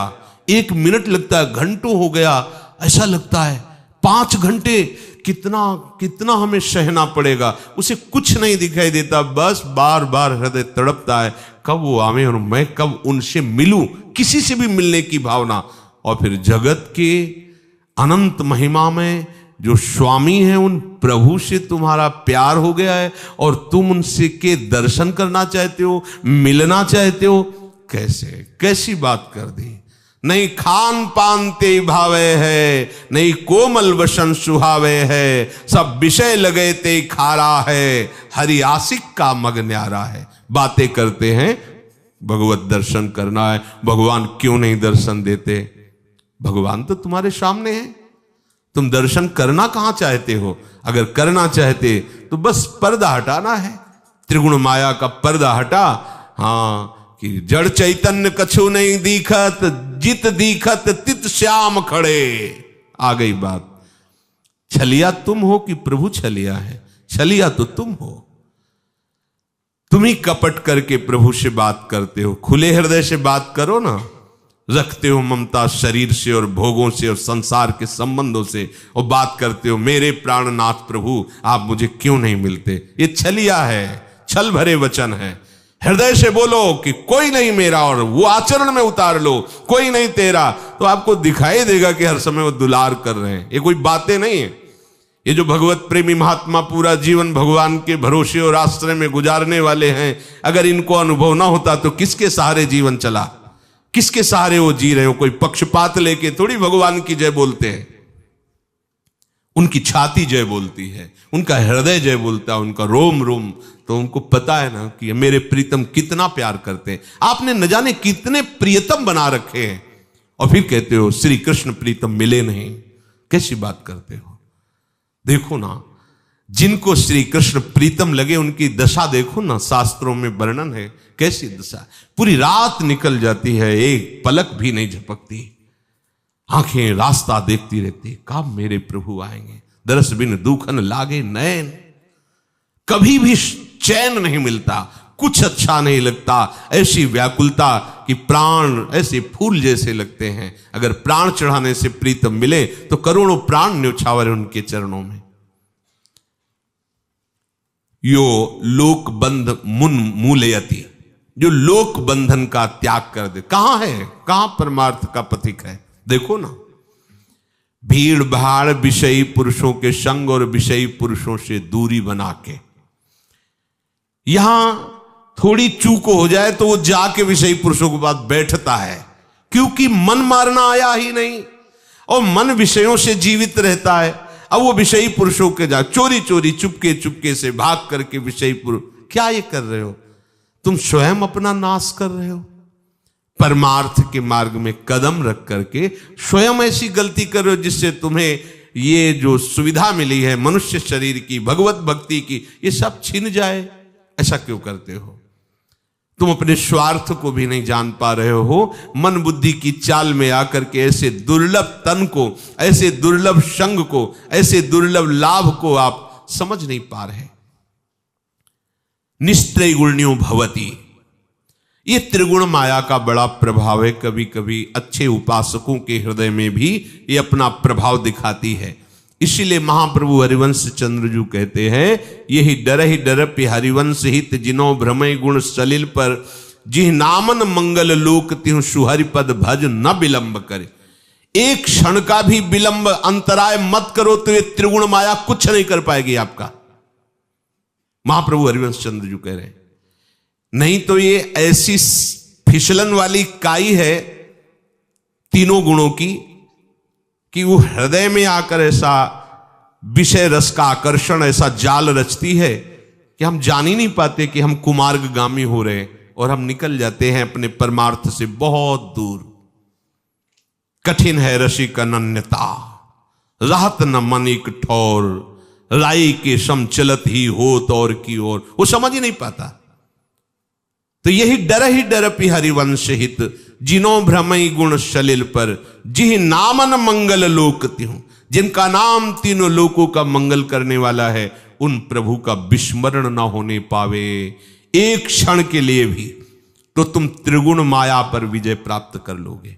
1 मिनट लगता है घंटों हो गया, ऐसा लगता है 5 घंटे। कितना कितना हमें सहना पड़ेगा, उसे कुछ नहीं दिखाई देता, बस बार बार हृदय तड़पता है कब वो आवे और मैं कब उनसे मिलूं, किसी से भी मिलने की भावना। और फिर जगत के अनंत महिमा में जो स्वामी है, उन प्रभु से तुम्हारा प्यार हो गया है और तुम उनसे के दर्शन करना चाहते हो, मिलना चाहते हो। कैसे, कैसी बात कर दी? नहीं खान पान ते भावे है, नहीं कोमल वसन सुहावे है, सब विषय लगे ते खारा है, हरि आशिक का मग न्यारा है। बातें करते हैं, भगवत दर्शन करना है, भगवान क्यों नहीं दर्शन देते? भगवान तो तुम्हारे सामने है, तुम दर्शन करना कहां चाहते हो? अगर करना चाहते तो बस पर्दा हटाना है, त्रिगुण माया का पर्दा हटा। हाँ, कि जड़ चैतन्य कछु नहीं दिखत, जित दिखत तित श्याम खड़े। आ गई बात। छलिया तुम हो कि प्रभु छलिया है? छलिया तो तुम हो। तुम ही कपट करके प्रभु से बात करते हो। खुले हृदय से बात करो ना। रखते हो ममता शरीर से और भोगों से और संसार के संबंधों से, और बात करते हो मेरे प्राणनाथ प्रभु आप मुझे क्यों नहीं मिलते। ये छलिया है, छल भरे वचन है। हृदय से बोलो कि कोई नहीं मेरा, और वो आचरण में उतार लो, कोई नहीं तेरा, तो आपको दिखाई देगा कि हर समय वो दुलार कर रहे हैं। ये कोई बातें नहीं है। ये जो भगवत प्रेमी महात्मा पूरा जीवन भगवान के भरोसे और आश्रय में गुजारने वाले हैं, अगर इनको अनुभव ना होता तो किसके सहारे जीवन चला, किसके सहारे वो जी रहे हो? कोई पक्षपात लेके थोड़ी भगवान की जय बोलते हैं। उनकी छाती जय बोलती है, उनका हृदय जय बोलता है, उनका रोम रोम। तो उनको पता है ना कि मेरे प्रीतम कितना प्यार करते हैं। आपने न जाने कितने प्रियतम बना रखे हैं, और फिर कहते हो श्री कृष्ण प्रीतम मिले नहीं। कैसी बात करते हो? देखो ना, जिनको श्री कृष्ण प्रीतम लगे उनकी दशा देखो ना, शास्त्रों में वर्णन है कैसी दशा। पूरी रात निकल जाती है, एक पलक भी नहीं झपकती, आंखें रास्ता देखती रहती, कब मेरे प्रभु आएंगे। दरस बिन दुखन लागे नैन, कभी भी चैन नहीं मिलता, कुछ अच्छा नहीं लगता। ऐसी व्याकुलता कि प्राण ऐसे फूल जैसे लगते हैं। अगर प्राण चढ़ाने से प्रीतम मिले तो करोड़ों प्राण न्योछावर उनके चरणों में। यो लोक बंध मुन मूलयति, जो लोक बंधन का त्याग कर दे। कहां है, कहां परमार्थ का पथिक है? देखो ना, भीड़ भाड़ विषयी पुरुषों के संग और विषयी पुरुषों से दूरी बना के, यहां थोड़ी चूक हो जाए तो वो जाके विषयी पुरुषों के पास बैठता है, क्योंकि मन मारना आया ही नहीं और मन विषयों से जीवित रहता है। अब वो विषयी पुरुषों के जा चोरी चोरी चुपके चुपके से भाग करके विषयी पुरुष, क्या ये कर रहे हो? तुम स्वयं अपना नाश कर रहे हो। परमार्थ के मार्ग में कदम रख करके स्वयं ऐसी गलती कर रहे हो जिससे तुम्हें ये जो सुविधा मिली है मनुष्य शरीर की, भगवत भक्ति की, ये सब छिन जाए। ऐसा क्यों करते हो? तुम अपने स्वार्थ को भी नहीं जान पा रहे हो। मन बुद्धि की चाल में आकर के ऐसे दुर्लभ तन को, ऐसे दुर्लभ संग को, ऐसे दुर्लभ लाभ को आप समझ नहीं पा रहे। निस्त्रैगुण्यो भवति, ये त्रिगुण माया का बड़ा प्रभाव है। कभी कभी अच्छे उपासकों के हृदय में भी ये अपना प्रभाव दिखाती है। इसीलिए महाप्रभु हरिवंश चंद्रजू कहते हैं, यही डर पे हरिवंश हित जिनो भ्रमय गुण सलिल पर, जिह नामन मंगल लोक तिहु सुहरिपद भज न विलंब करे। एक क्षण का भी विलंब अंतराय मत करो तो ये त्रिगुण माया कुछ नहीं कर पाएगी आपका। महाप्रभु हरिवंश चंद्र जी कह रहे हैं, नहीं तो ये ऐसी फिसलन वाली काई है तीनों गुणों की कि वो हृदय में आकर ऐसा विषय रस का आकर्षण, ऐसा जाल रचती है कि हम जान ही नहीं पाते कि हम कुमार्गगामी हो रहे और हम निकल जाते हैं अपने परमार्थ से बहुत दूर। कठिन है रसिक अनन्यता, राहत न मन एक ठौर, राई के सम चलत ही होत और की ओर। वो समझ ही नहीं पाता। तो यही डर पी हरिवंश हित, जिनो भ्रमई गुण सलिल पर, जिह नामन मंगल लोक तिहु। जिनका नाम तीनों लोकों का मंगल करने वाला है, उन प्रभु का विस्मरण न होने पावे एक क्षण के लिए भी, तो तुम त्रिगुण माया पर विजय प्राप्त कर लोगे।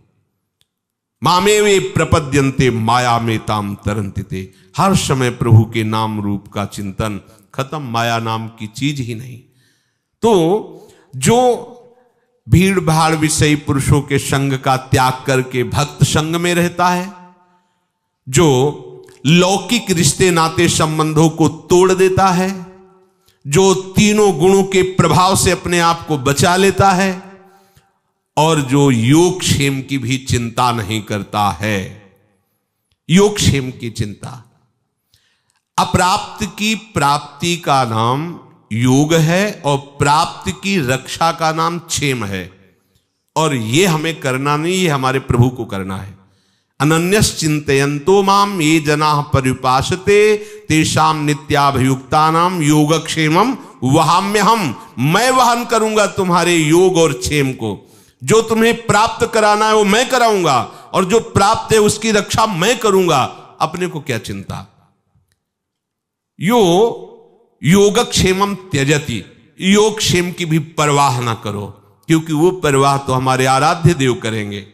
मामे वे प्रपद्यन्ते माया में ताम तरंतिते। हर समय प्रभु के नाम रूप का चिंतन, खत्म, माया नाम की चीज ही नहीं। तो जो भीड़ भाड़ विषयी पुरुषों के संग का त्याग करके भक्त संग में रहता है, जो लौकिक रिश्ते नाते संबंधों को तोड़ देता है, जो तीनों गुणों के प्रभाव से अपने आप को बचा लेता है, और जो योगक्षेम की भी चिंता नहीं करता है। योगक्षेम की चिंता, अप्राप्त की प्राप्ति का नाम योग है और प्राप्ति की रक्षा का नाम क्षेम है। और ये हमें करना नहीं, ये हमारे प्रभु को करना है। अनन्यस चिंतयन्तो माम ये जना पर्युपासते तेषाम नित्याभियुक्तानाम योगक्षेमम वहाम्यहम। मैं वहन करूंगा तुम्हारे योग और क्षेम को। जो तुम्हें प्राप्त कराना है वो मैं कराऊंगा, और जो प्राप्त है उसकी रक्षा मैं करूंगा। अपने को क्या चिंता। यो योगक्षेमम त्यजति, योगक्षेम की भी परवाह ना करो, क्योंकि वो परवाह तो हमारे आराध्य देव करेंगे।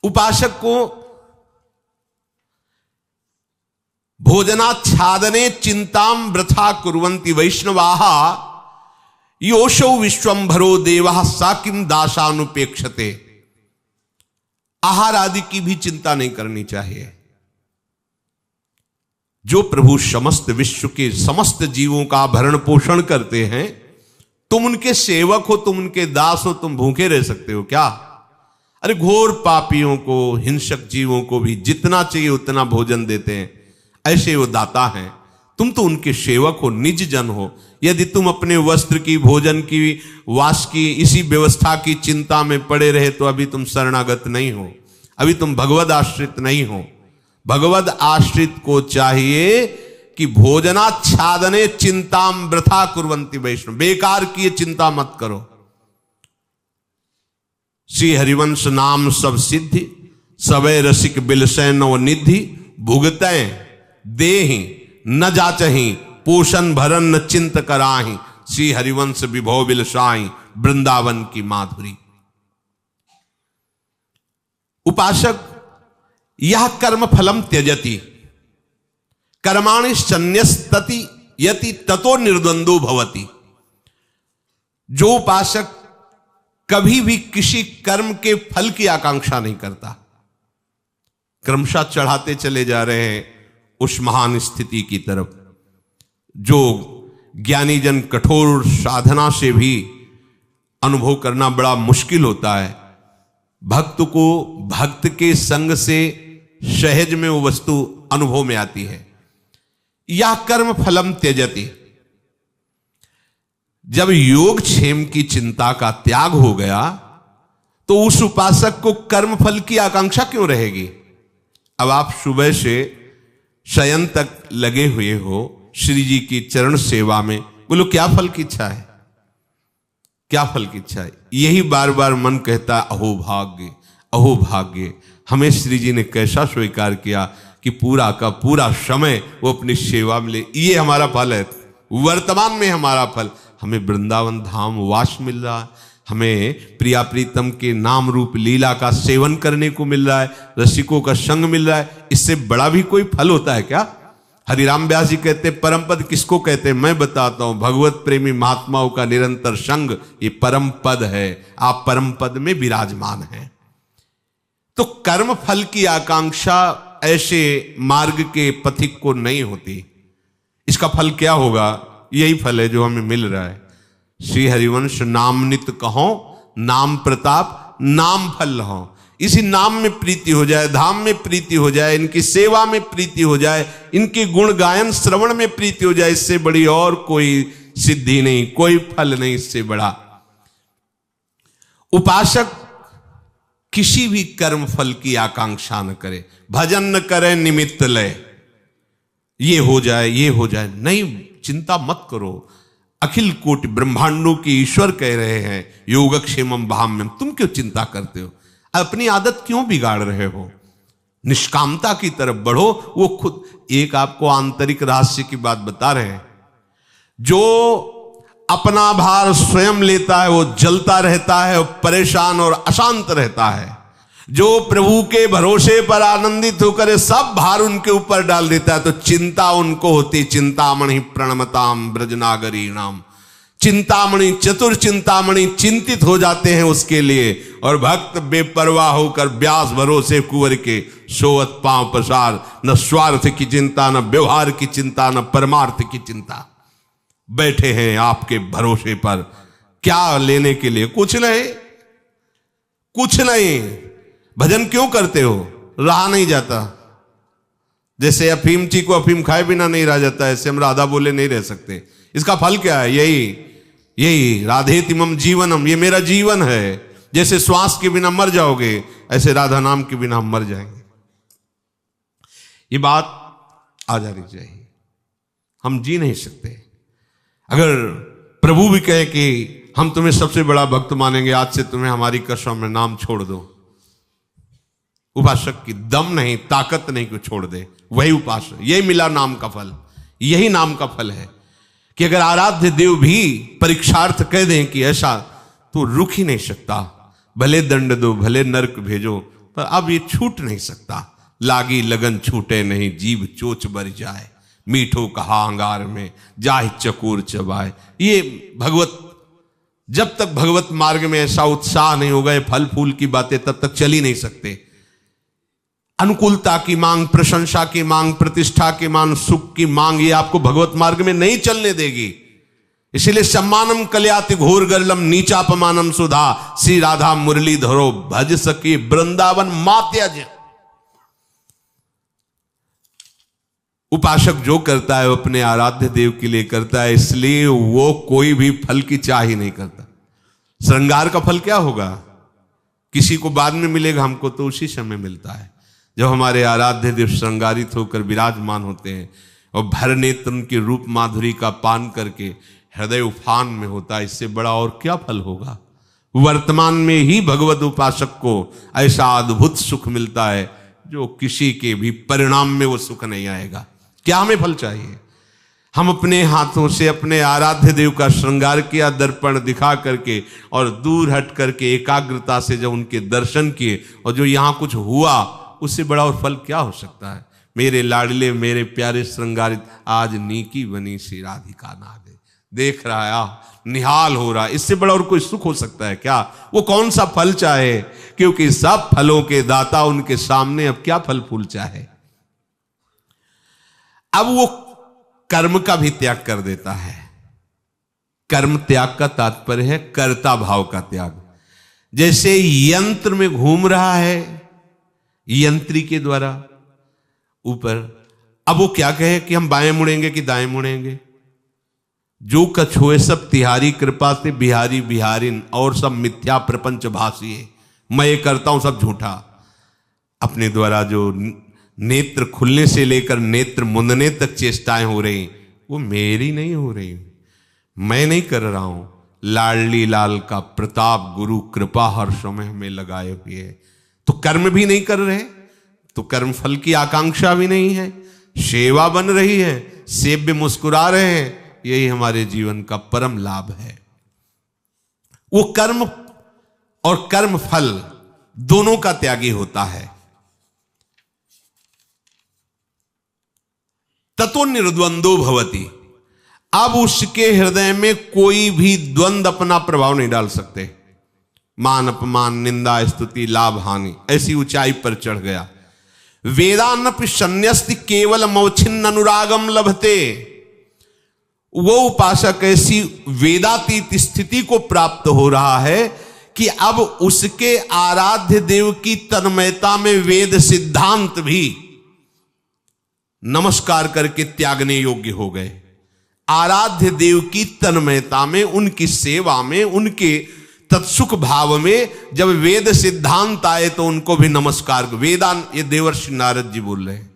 उपासक को भोजनाच्छादने चिंताम वृथा कुर्वन्ति वैष्णवाः, योशो विश्वंभरो देवः सा किम दासानुपेक्षते। आहार आदि की भी चिंता नहीं करनी चाहिए। जो प्रभु समस्त विश्व के समस्त जीवों का भरण पोषण करते हैं, तुम उनके सेवक हो, तुम उनके दास हो, तुम भूखे रह सकते हो क्या? अरे घोर पापियों को, हिंसक जीवों को भी जितना चाहिए उतना भोजन देते हैं, ऐसे वो दाता हैं। तुम तो उनके सेवक हो, निज जन हो। यदि तुम अपने वस्त्र की, भोजन की, वास की, इसी व्यवस्था की चिंता में पड़े रहे तो अभी तुम शरणागत नहीं हो, अभी तुम भगवद आश्रित नहीं हो। भगवद आश्रित को चाहिए कि भोजनाच्छादने चिंताम वृथा कुर्वन्ति वैष्णव। बेकार की ये चिंता मत करो। श्री हरिवंश नाम सब सिद्धि, सवै रसिक बिलसै नव निधि, भुगतै देहि न जाचहि, पोषण भरन न चिंत कराहि, श्री हरिवंश विभव बिलसाई, वृंदावन की माधुरी। उपासक यह कर्म फलम त्यजति, कर्माणि संन्यस्तति यति ततो निर्द्वंदो भवति। जो उपासक कभी भी किसी कर्म के फल की आकांक्षा नहीं करता, क्रमशः चढ़ाते चले जा रहे हैं उस महान स्थिति की तरफ, जो ज्ञानी जन कठोर साधना से भी अनुभव करना बड़ा मुश्किल होता है। भक्त को भक्त के संग से सहज में वो वस्तु अनुभव में आती है। यह कर्म फलम त्यजति, जब योगक्षेम की चिंता का त्याग हो गया तो उस उपासक को कर्म फल की आकांक्षा क्यों रहेगी? अब आप सुबह से शयन तक लगे हुए हो श्री जी की चरण सेवा में, बोलो क्या फल की इच्छा है? क्या फल की इच्छा है? यही बार बार मन कहता है, अहो भाग्य, अहो भाग्य, हमें श्री जी ने कैसा स्वीकार किया कि पूरा का पूरा समय वो अपनी सेवा में ले। ये हमारा फल है, वर्तमान में हमारा फल। हमें वृंदावन धाम वास मिल रहा है, हमें प्रिया प्रीतम के नाम रूप लीला का सेवन करने को मिल रहा है, रसिकों का संग मिल रहा है। इससे बड़ा भी कोई फल होता है क्या? हरिराम व्यास जी कहते परम पद किसको कहते हैं, मैं बताता हूं, भगवत प्रेमी महात्माओं का निरंतर संग ये परम पद है। आप परम पद में विराजमान हैं। तो कर्म फल की आकांक्षा ऐसे मार्ग के पथिक को नहीं होती। इसका फल क्या होगा, यही फल है जो हमें मिल रहा है। श्री हरिवंश नाम नित कहो, नाम प्रताप नाम फल हो। इसी नाम में प्रीति हो जाए, धाम में प्रीति हो जाए, इनकी सेवा में प्रीति हो जाए, इनके गुण गायन श्रवण में प्रीति हो जाए, इससे बड़ी और कोई सिद्धि नहीं, कोई फल नहीं इससे बड़ा। उपासक किसी भी कर्म फल की आकांक्षा न करे, भजन न करे निमित्त लय, ये हो जाए ये हो जाए, नहीं, चिंता मत करो। अखिल कोटि ब्रह्मांडों के ईश्वर कह रहे हैं योगक्षेमम भाम्यम, तुम क्यों चिंता करते हो, अपनी आदत क्यों बिगाड़ रहे हो, निष्कामता की तरफ बढ़ो। वो खुद एक आपको आंतरिक रहस्य की बात बता रहे हैं। जो अपना भार स्वयं लेता है वो जलता रहता है, परेशान और अशांत रहता है। जो प्रभु के भरोसे पर आनंदित होकर सब भार उनके ऊपर डाल देता है, तो चिंता उनको होती, चिंतामणि प्रणमताम ब्रजनागरी नाम, चिंतामणि चतुर चिंतामणि चिंतित हो जाते हैं उसके लिए। और भक्त बेपरवाह होकर व्यास भरोसे कुंवर के सोवत पांव पसार, न स्वार्थ की चिंता, न व्यवहार की चिंता, न परमार्थ की चिंता, बैठे हैं आपके भरोसे पर। क्या लेने के लिए, कुछ नहीं, कुछ नहीं। भजन क्यों करते हो, रहा नहीं जाता। जैसे अफीमची को अफीम खाए बिना नहीं रह जाता, ऐसे हम राधा बोले नहीं रह सकते। इसका फल क्या है, यही राधे तिमम जीवनम, ये मेरा जीवन है। जैसे श्वास के बिना मर जाओगे, ऐसे राधा नाम के बिना हम मर जाएंगे। ये बात आ जानी चाहिए, हम जी नहीं सकते। अगर प्रभु भी कहे कि हम तुम्हें सबसे बड़ा भक्त मानेंगे, आज से तुम्हें हमारी कसम में नाम छोड़ दो, उपासक की दम नहीं, ताकत नहीं कि छोड़ दे, वही उपासक। यही मिला नाम का फल, यही नाम का फल है कि अगर आराध्य देव भी परीक्षार्थ कह दें कि ऐसा, तो रुक ही नहीं सकता। भले दंड दो, भले नरक भेजो, पर अब ये छूट नहीं सकता। लागी लगन छूटे नहीं, जीभ चोच बर जाए, मीठो कहा अंगार में जाहि चकोर चबाए। ये भगवत, जब तक भगवत मार्ग में ऐसा उत्साह नहीं होगा, ये फल फूल की बातें तब तक चल ही नहीं सकते। अनुकूलता की मांग, प्रशंसा की मांग, प्रतिष्ठा की मांग, सुख की मांग, ये आपको भगवत मार्ग में नहीं चलने देगी। इसीलिए सम्मानम कल्याति घोर गर्लम नीचापमानम सुधा, श्री राधा मुरली धरो भज सके वृंदावन मात्यज। उपासक जो करता है वो अपने आराध्य देव के लिए करता है, इसलिए वो कोई भी फल की चाह ही नहीं करता। श्रृंगार का फल क्या होगा, किसी को बाद में मिलेगा, हमको तो उसी समय मिलता है जब हमारे आराध्य देव श्रृंगारित होकर विराजमान होते हैं और भर नेत्र उनके रूप माधुरी का पान करके हृदय उफान में होता है। इससे बड़ा और क्या फल होगा। वर्तमान में ही भगवत उपासक को ऐसा अद्भुत सुख मिलता है जो किसी के भी परिणाम में वो सुख नहीं आएगा। क्या हमें फल चाहिए, हम अपने हाथों से अपने आराध्य देव का श्रृंगार किया, दर्पण दिखा करके, और दूर हट करके एकाग्रता से जब उनके दर्शन किए, और जो यहाँ कुछ हुआ, उससे बड़ा और फल क्या हो सकता है। मेरे लाडले मेरे प्यारे श्रृंगारित, आज नीकी बनी श्री राधिका नादे, देख रहा है, निहाल हो रहा है, इससे बड़ा और कोई सुख हो सकता है क्या। वो कौन सा फल चाहे, क्योंकि सब फलों के दाता उनके सामने, अब क्या फल फूल चाहे। अब वो कर्म का भी त्याग कर देता है। कर्म त्याग का तात्पर्य है कर्ता भाव का त्याग। जैसे यंत्र में घूम रहा है, यंत्री के द्वारा ऊपर, अब वो क्या कहे कि हम बाएं मुड़ेंगे कि दाएं मुड़ेंगे। जो कछ हुए सब तिहारी कृपा से बिहारी बिहारिन, और सब मिथ्या प्रपंच भाषिए, मैं ये करता हूं सब झूठा। अपने द्वारा जो नेत्र खुलने से लेकर नेत्र मुंदने तक चेष्टाएं हो रही, वो मेरी नहीं हो रही, मैं नहीं कर रहा हूं। लाडली लाल का प्रताप गुरु कृपा हर समय हमें लगाए हुए है। तो कर्म भी नहीं कर रहे, तो कर्म फल की आकांक्षा भी नहीं है, सेवा बन रही है, सेव्य मुस्कुरा रहे हैं, यही हमारे जीवन का परम लाभ है। वो कर्म और कर्म फल दोनों का त्यागी होता है। ततो निर्द्वंदो भवति। अब उसके हृदय में कोई भी द्वंद अपना प्रभाव नहीं डाल सकते। मान अपमान, निंदा स्तुति, लाभ हानि, ऐसी ऊंचाई पर चढ़ गया। वेदानपि संन्यस्ति केवल मौछिन्न अनुरागम लभते। वो उपासक ऐसी वेदातीत स्थिति को प्राप्त हो रहा है कि अब उसके आराध्य देव की तन्मयता में वेद सिद्धांत भी नमस्कार करके त्यागने योग्य हो गए। आराध्य देव की तन्मयता में, उनकी सेवा में, उनके तत्सुख भाव में जब वेद सिद्धांत आए तो उनको भी नमस्कार। वेदान, ये देवर्षि नारद जी बोल रहे हैं,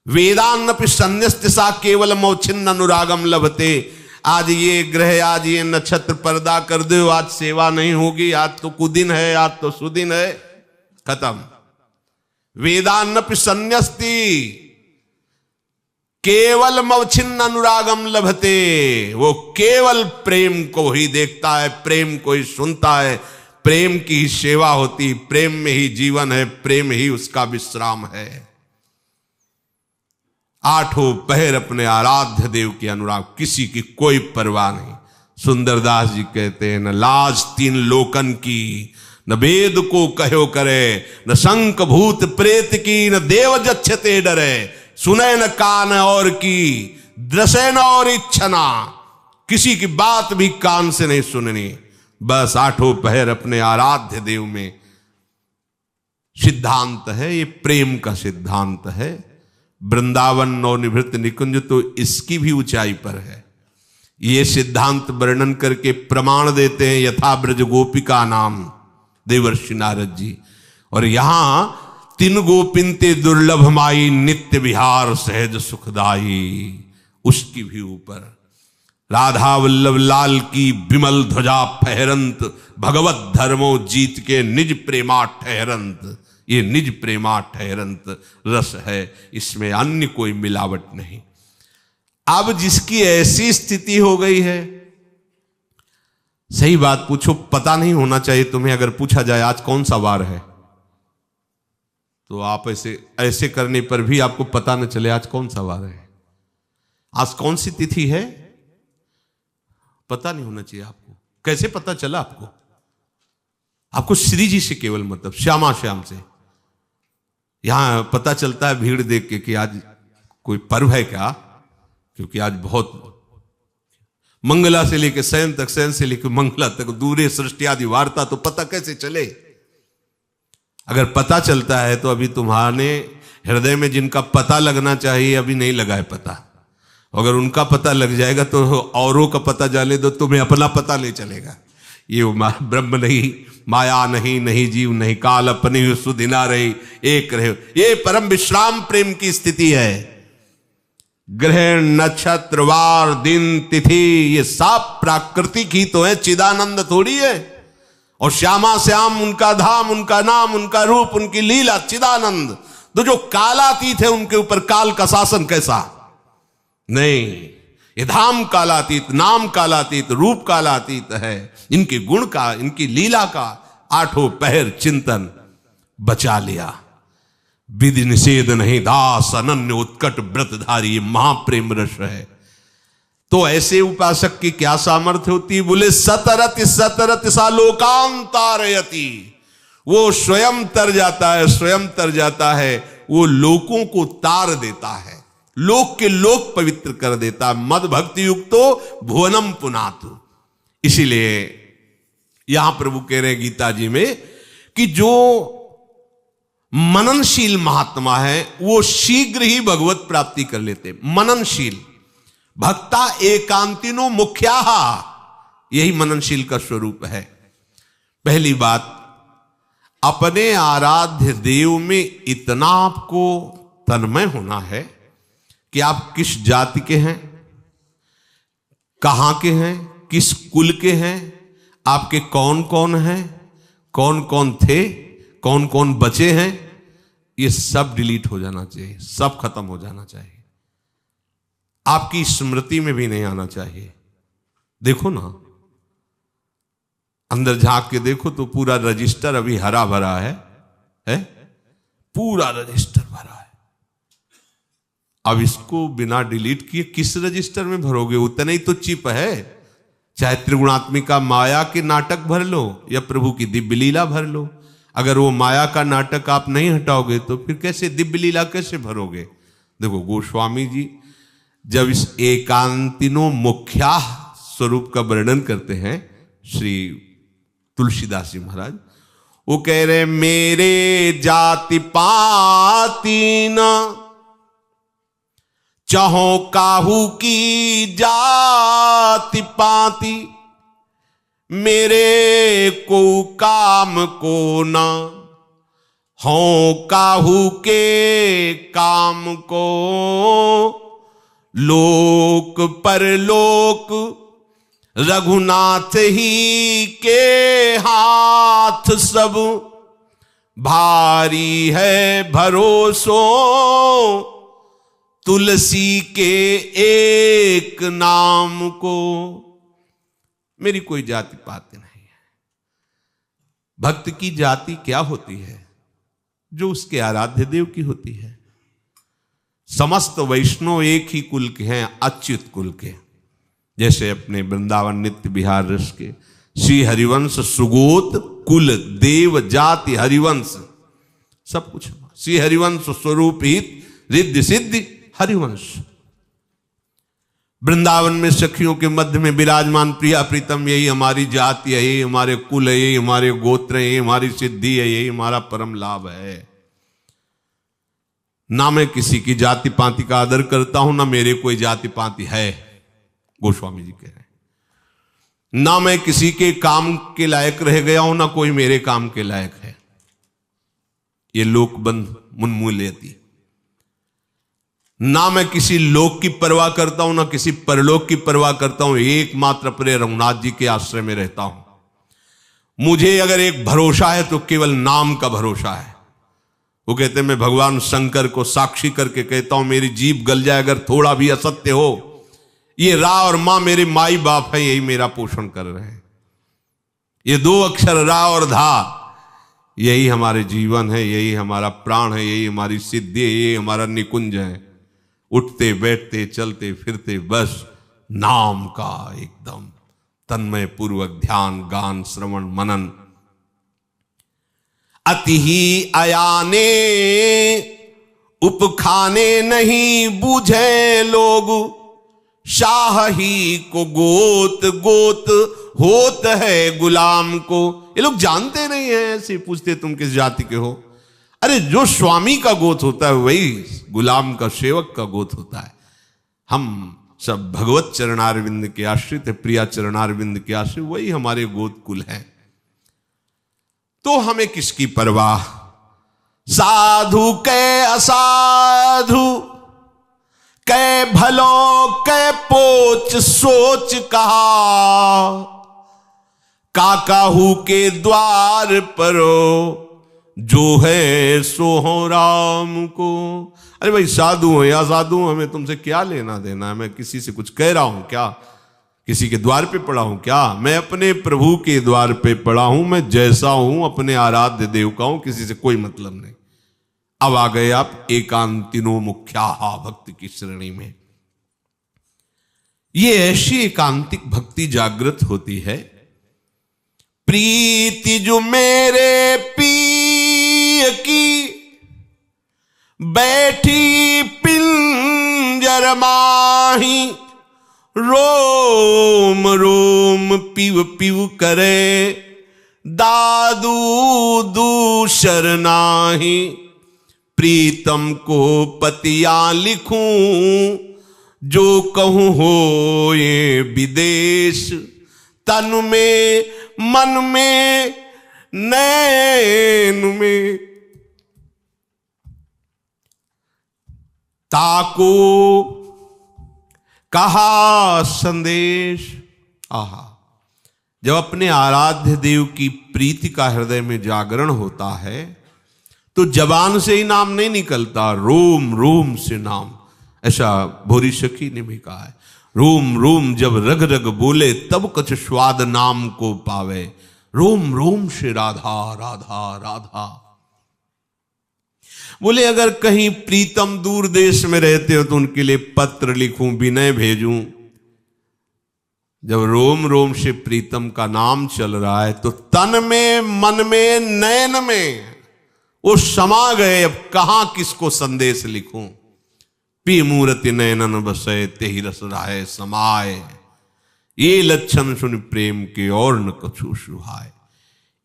वेदान्नपि संन्यस्त सा केवल मौछिन्न अनुरागम लभते। आज ये ग्रह, आज ये नक्षत्र पर्दा कर दो, आज सेवा नहीं होगी, आज तो कुदिन है, आज तो सुदिन है, खत्म। वेदान्नपि संन्यस्ति केवल मौछिन्न अनुरागम लभते। वो केवल प्रेम को ही देखता है, प्रेम को ही सुनता है, प्रेम की ही सेवा होती, प्रेम में ही जीवन है, प्रेम ही उसका विश्राम है। आठों पहर अपने आराध्य देव के अनुराग, किसी की कोई परवाह नहीं। सुंदरदास जी कहते हैं, न लाज तीन लोकन की, न वेद को कहो करे, न शंख भूत प्रेत की, न देव जच्छते डरे। सुने न कान और की, दृशे न और इच्छना, किसी की बात भी कान से नहीं सुननी। बस आठों पहर अपने आराध्य देव में। सिद्धांत है ये, प्रेम का सिद्धांत है। वृंदावन नवनिवृत्त निकुंज तो इसकी भी ऊंचाई पर है। ये सिद्धांत वर्णन करके प्रमाण देते हैं यथा ब्रज गोपिका नाम देवर्षि नारद जी। और यहां तीन गोपिनते दुर्लभ माई, नित्य विहार सहज सुखदाई, उसकी भी ऊपर। राधा वल्लभ लाल की विमल ध्वजा फहरंत, भगवत धर्मो जीत के निज प्रेमा ठहरंत। ये निज प्रेमा ठहरंत रस है, इसमें अन्य कोई मिलावट नहीं। अब जिसकी ऐसी स्थिति हो गई है, सही बात पूछो, पता नहीं होना चाहिए तुम्हें। अगर पूछा जाए आज कौन सा वार है, तो आप ऐसे करने पर भी आपको पता न चले आज कौन सा वार है, आज कौन सी तिथि है, पता नहीं होना चाहिए आपको। कैसे पता चला आपको? आपको श्री जी से केवल मतलब, श्यामा श्याम से। यहां पता चलता है भीड़ देख के कि आज कोई पर्व है क्या, क्योंकि आज बहुत मंगला से लेकर शयन तक, शयन से लेकर मंगला तक, दूरे सृष्टि आदि वार्ता, तो पता कैसे चले? अगर पता चलता है तो अभी तुम्हारे हृदय में जिनका पता लगना चाहिए अभी नहीं लगा है पता। अगर उनका पता लग जाएगा तो औरों का पता जाने दो, तुम्हें अपना पता नहीं चलेगा। ये ब्रह्म नहीं, माया नहीं, नहीं जीव नहीं, काल अपनी सुधिना रही, एक रहे। ये परम विश्राम प्रेम की स्थिति है। ग्रह, नक्षत्र, वार, दिन, तिथि, ये सब प्राकृतिक ही तो है, चिदानंद थोड़ी है। और श्यामा श्याम उनका धाम, उनका नाम, उनका रूप, उनकी लीला चिदानंद। तो जो कालातीत है उनके ऊपर काल का शासन कैसा? नहीं, ये धाम कालातीत, नाम कालातीत, रूप कालातीत है। इनके गुण का, इनकी लीला का आठों पहर चिंतन बचा लिया। विधि निषेध नहीं दास, अनन्य उत्कट व्रतधारी, महाप्रेम रस है। तो ऐसे उपासक की क्या सामर्थ्य होती? बोले सतरति सतरति सा लोकांतारयति। वो स्वयं तर जाता है, स्वयं तर जाता है, वो लोकों को तार देता है, लोक के लोक पवित्र कर देता है। मद भक्ति युक्तो भुवनम पुनातु। इसीलिए यहां प्रभु कह रहे हैं गीता जी में कि जो मननशील महात्मा है वो शीघ्र ही भगवत प्राप्ति कर लेते। मननशील भक्ता एकांतिनो मुख्याः, यही मननशील का स्वरूप है। पहली बात, अपने आराध्य देव में इतना आपको तन्मय होना है कि आप किस जाति के हैं, कहां के हैं, किस कुल के हैं, आपके कौन कौन हैं, कौन कौन थे, कौन कौन बचे हैं, ये सब डिलीट हो जाना चाहिए, सब खत्म हो जाना चाहिए। आपकी स्मृति में भी नहीं आना चाहिए। देखो ना, अंदर झांक के देखो तो पूरा रजिस्टर अभी हरा भरा है? पूरा रजिस्टर भरा है। अब इसको बिना डिलीट किए किस रजिस्टर में भरोगे? उतना ही तो चिप है। चाहे त्रिगुणात्मिका माया के नाटक भर लो या प्रभु की दिव्य लीला भर लो, अगर वो माया का नाटक आप नहीं हटाओगे तो फिर कैसे दिव्य लीला कैसे भरोगे? देखो गोस्वामी जी जब इस एकांतिनो मुख्या स्वरूप का वर्णन करते हैं श्री तुलसीदास जी महाराज, वो कह रहे मेरे जाति पाती न चाहो काहू की जाति पाती, मेरे को काम को ना हो काहू के काम को, लोक परलोक रघुनाथ ही के हाथ सब, भारी है भरोसो तुलसी के एक नाम को। मेरी कोई जाति पाति नहीं है। भक्त की जाति क्या होती है? जो उसके आराध्य देव की होती है। समस्त वैष्णव एक ही कुल के हैं, अच्युत कुल के। जैसे अपने वृंदावन नित्य विहार रस के श्री हरिवंश सुगोत कुल देव जाति हरिवंश सब कुछ श्री हरिवंश स्वरूप हित रिद्धि सिद्धि हरिवंश। वृंदावन में सखियों के मध्य में विराजमान प्रिया प्रीतम, यही हमारी जाति है, यही हमारे कुल है, यही हमारे गोत्र है, यही हमारी सिद्धि है, यही हमारा परम लाभ है। ना मैं किसी की जाति पाति का आदर करता हूं, ना मेरे कोई जाति पाति है, गोस्वामी जी कह रहे हैं। ना मैं किसी के काम के लायक रह गया हूं, ना कोई मेरे काम के लायक है। ये लोकबंध मुन्मूलयति। ना मैं किसी लोक की परवाह करता हूं, ना किसी परलोक की परवाह करता हूं, एकमात्र अपने रघुनाथ जी के आश्रय में रहता हूं। मुझे अगर एक भरोसा है तो केवल नाम का भरोसा है। वो कहते हैं मैं भगवान शंकर को साक्षी करके कहता हूं, मेरी जीभ गल जाए अगर थोड़ा भी असत्य हो, ये रा और मां मेरे माई बाप है, यही मेरा पोषण कर रहे हैं। ये दो अक्षर रा और धा, यही हमारे जीवन है, यही हमारा प्राण है, यही हमारी सिद्धि है, यही हमारा निकुंज है। उठते बैठते चलते फिरते बस नाम का एकदम तन्मय पूर्वक ध्यान गान श्रवण मनन। अति ही अयाने उपखाने नहीं बूझे लोग, शाह ही को गोत गोत होत है गुलाम को। ये लोग जानते नहीं है, ऐसे पूछते तुम किस जाति के हो। अरे जो स्वामी का गोत होता है वही गुलाम का सेवक का गोत होता है। हम सब भगवत चरणारविंद के आश्रित है, प्रिया चरणारविंद के आश्रित, वही हमारे गोत कुल है। तो हमें किसकी परवाह? साधु के असाधु कै भलो कै पोच सोच कहा, काकाहू के द्वार परो जो है सो हो राम को। अरे भाई साधु हो या साधु हो, हमें तुमसे क्या लेना देना है? मैं किसी से कुछ कह रहा हूं क्या? किसी के द्वार पे पड़ा हूं क्या? मैं अपने प्रभु के द्वार पे पड़ा हूं। मैं जैसा हूं अपने आराध्य देव का हूं, किसी से कोई मतलब नहीं। अब आ गए आप एकांतिनो मुख्या भक्ति की श्रेणी में। ये ऐसी एकांतिक भक्ति जागृत होती है। प्रीति जो मेरे पिय की बैठी पिंजर माही, रोम रोम पिव पिव करे दादू दूसर नाही। प्रीतम को पतिया लिखूं जो कहूं हो ये विदेश, तन में मन में नैन में ताको कहा संदेश। आहा, जब अपने आराध्य देव की प्रीति का हृदय में जागरण होता है तो जबान से ही नाम नहीं निकलता, रोम रोम से नाम। ऐसा भोरी सखी ने भी कहा है, रोम रोम जब रग रग बोले तब कछ स्वाद नाम को पावे, रोम रोम से राधा राधा राधा। बोले अगर कहीं प्रीतम दूर देश में रहते हो तो उनके लिए पत्र लिखूं, विनय भेजूं। जब रोम रोम से प्रीतम का नाम चल रहा है तो तन में, मन में, नयन में वो समा गए। अब कहां किसको संदेश लिखूं। पी मूर्ति नयनन बसे तेहि रस राय समाए, ये लक्षण सुन प्रेम के और न कछु सुहाए।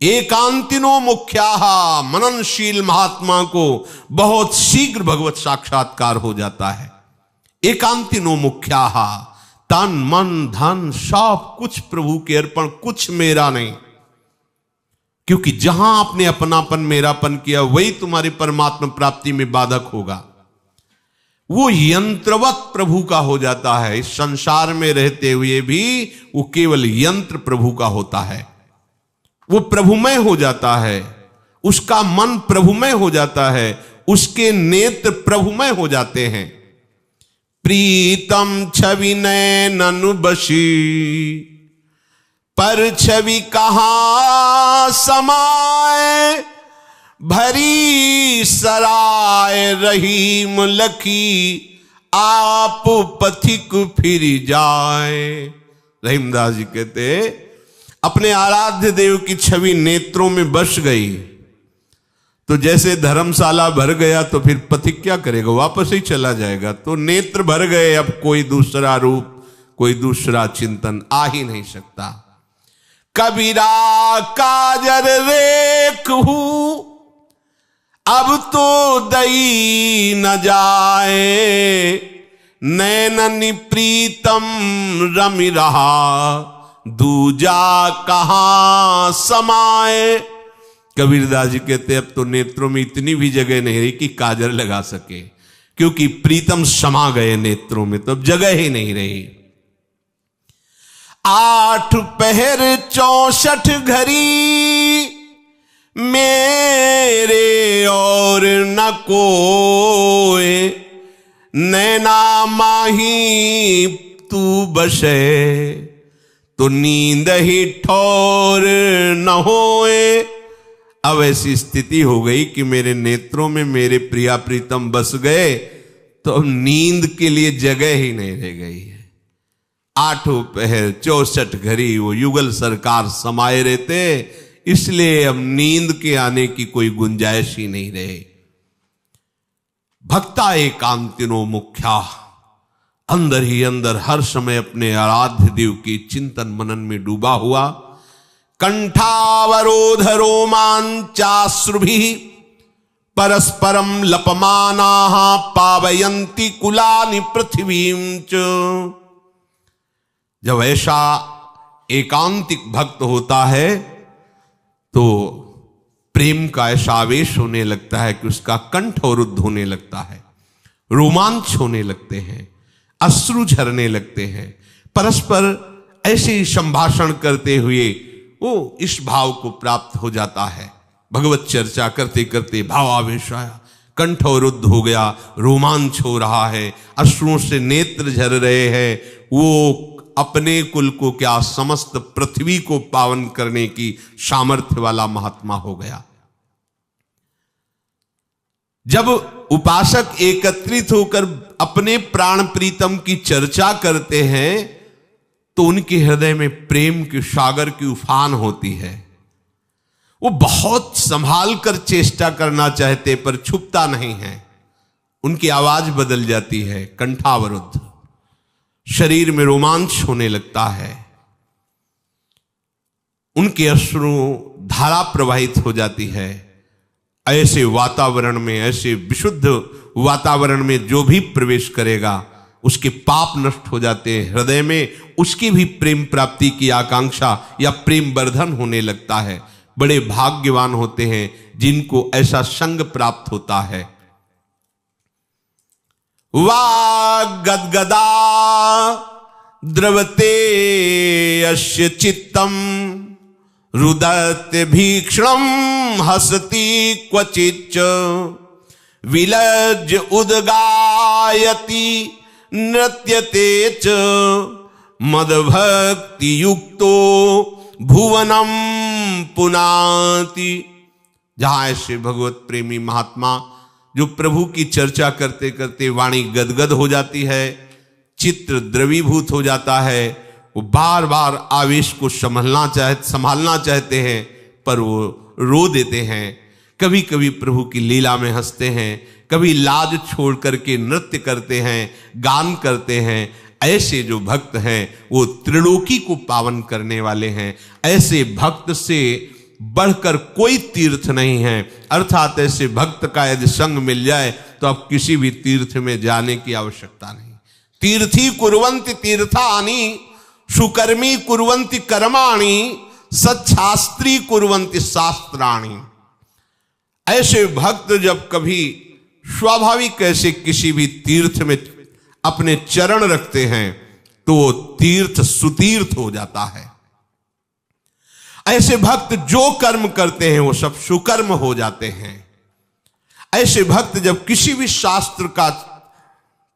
एकांतिनो मुख्याः, मननशील महात्मा को बहुत शीघ्र भगवत साक्षात्कार हो जाता है। एकांतिनो मुख्याः, तन मन धन सब कुछ प्रभु के अर्पण, कुछ मेरा नहीं। क्योंकि जहां आपने अपनापन मेरापन किया वही तुम्हारी परमात्मा प्राप्ति में बाधक होगा। वो यंत्रवत प्रभु का हो जाता है। इस संसार में रहते हुए भी वो केवल यंत्र प्रभु का होता है। वो प्रभुमय हो जाता है, उसका मन प्रभुमय हो जाता है, उसके नेत्र प्रभुमय हो जाते हैं। प्रीतम छवि नयनन बसी, पर छवि कहां समाए। भरी सराय रहीम लखी, आप पथिक फिर जाए। रहीमदास जी कहते अपने आराध्य देव की छवि नेत्रों में बस गई तो जैसे धर्मशाला भर गया तो फिर पथिक क्या करेगा, वापस ही चला जाएगा। तो नेत्र भर गए, अब कोई दूसरा रूप, कोई दूसरा चिंतन आ ही नहीं सकता। कबीरा काजर रेख हूं, अब तो दई न जाए। नैननि प्रीतम रमि रहा, दूजा कहां समाए। कबीरदास जी कहते अब तो नेत्रों में इतनी भी जगह नहीं रही कि काजल लगा सके, क्योंकि प्रीतम समा गए नेत्रों में, तो अब जगह ही नहीं रही। 8 पहर 64 घड़ी, मेरे और न कोय। नैना माही तू बसे, तो नींद ही ठौर न होए। अब ऐसी स्थिति हो गई कि मेरे नेत्रों में मेरे प्रिया प्रीतम बस गए, तो अब नींद के लिए जगह ही नहीं रह गई है। 8 पहर 64 घड़ी वो युगल सरकार समाये रहते, इसलिए अब नींद के आने की कोई गुंजाइश ही नहीं रहे। भक्ता एकांतिनो मुख्या, अंदर ही अंदर हर समय अपने आराध्य देव की चिंतन मनन में डूबा हुआ। कंठावरोध रोमांचाश्रुभिः, परस्परम लपमानाः, पावयन्ति कुलानि पृथ्वीं च। जब ऐसा एकांतिक भक्त होता है तो प्रेम का ऐसा आवेश होने लगता है कि उसका कंठ अवरुद्ध होने लगता है, रोमांच होने लगते हैं, अश्रु झरने लगते हैं। परस्पर ऐसे ही संभाषण करते हुए वो इस भाव को प्राप्त हो जाता है। भगवत चर्चा करते करते भावावेश आया, कंठ अवरुद्ध हो गया, रोमांच हो रहा है, अश्रुओं से नेत्र झर रहे हैं। वो अपने कुल को क्या समस्त पृथ्वी को पावन करने की सामर्थ्य वाला महात्मा हो गया। जब उपासक एकत्रित होकर अपने प्राण प्रीतम की चर्चा करते हैं तो उनके हृदय में प्रेम के सागर की उफान होती है। वो बहुत संभाल कर चेष्टा करना चाहते पर छुपता नहीं है। उनकी आवाज बदल जाती है, कंठावरुद्ध, शरीर में रोमांच होने लगता है, उनके अश्रु धारा प्रवाहित हो जाती है। ऐसे वातावरण में, ऐसे विशुद्ध वातावरण में जो भी प्रवेश करेगा उसके पाप नष्ट हो जाते हैं। हृदय में उसकी भी प्रेम प्राप्ति की आकांक्षा या प्रेम वर्धन होने लगता है। बड़े भाग्यवान होते हैं जिनको ऐसा संग प्राप्त होता है। वागद्गदा द्रवते अस्य चित्तम, रुदत भीक्षणम हसति क्वचिच्च। विलज्ज उद्गायति नृत्यते च, मदभक्ति युक्तो भुवनम पुनाति। जहां ऐसे भगवत प्रेमी महात्मा जो प्रभु की चर्चा करते करते वाणी गदगद हो जाती है, चित्र द्रवीभूत हो जाता है। वो बार बार आवेश को संभालना चाहते हैं, पर वो रो देते हैं। कभी कभी प्रभु की लीला में हंसते हैं, कभी लाज छोड़ करके नृत्य करते हैं, गान करते हैं। ऐसे जो भक्त हैं वो त्रिलोकी को पावन करने वाले हैं। ऐसे भक्त से बढ़कर कोई तीर्थ नहीं है। अर्थात ऐसे भक्त का यदि संग मिल जाए तो अब किसी भी तीर्थ में जाने की आवश्यकता नहीं। तीर्थी कुर्वन्ति तीर्थानि, सुकर्मी कुर्वन्ति कर्माणि, सच्छास्त्री कुर्वन्ति शास्त्राणि। ऐसे भक्त जब कभी स्वाभाविक ऐसे किसी भी तीर्थ में अपने चरण रखते हैं तो वो तीर्थ सुतीर्थ हो जाता है। ऐसे भक्त जो कर्म करते हैं वो सब सुकर्म हो जाते हैं। ऐसे भक्त जब किसी भी शास्त्र का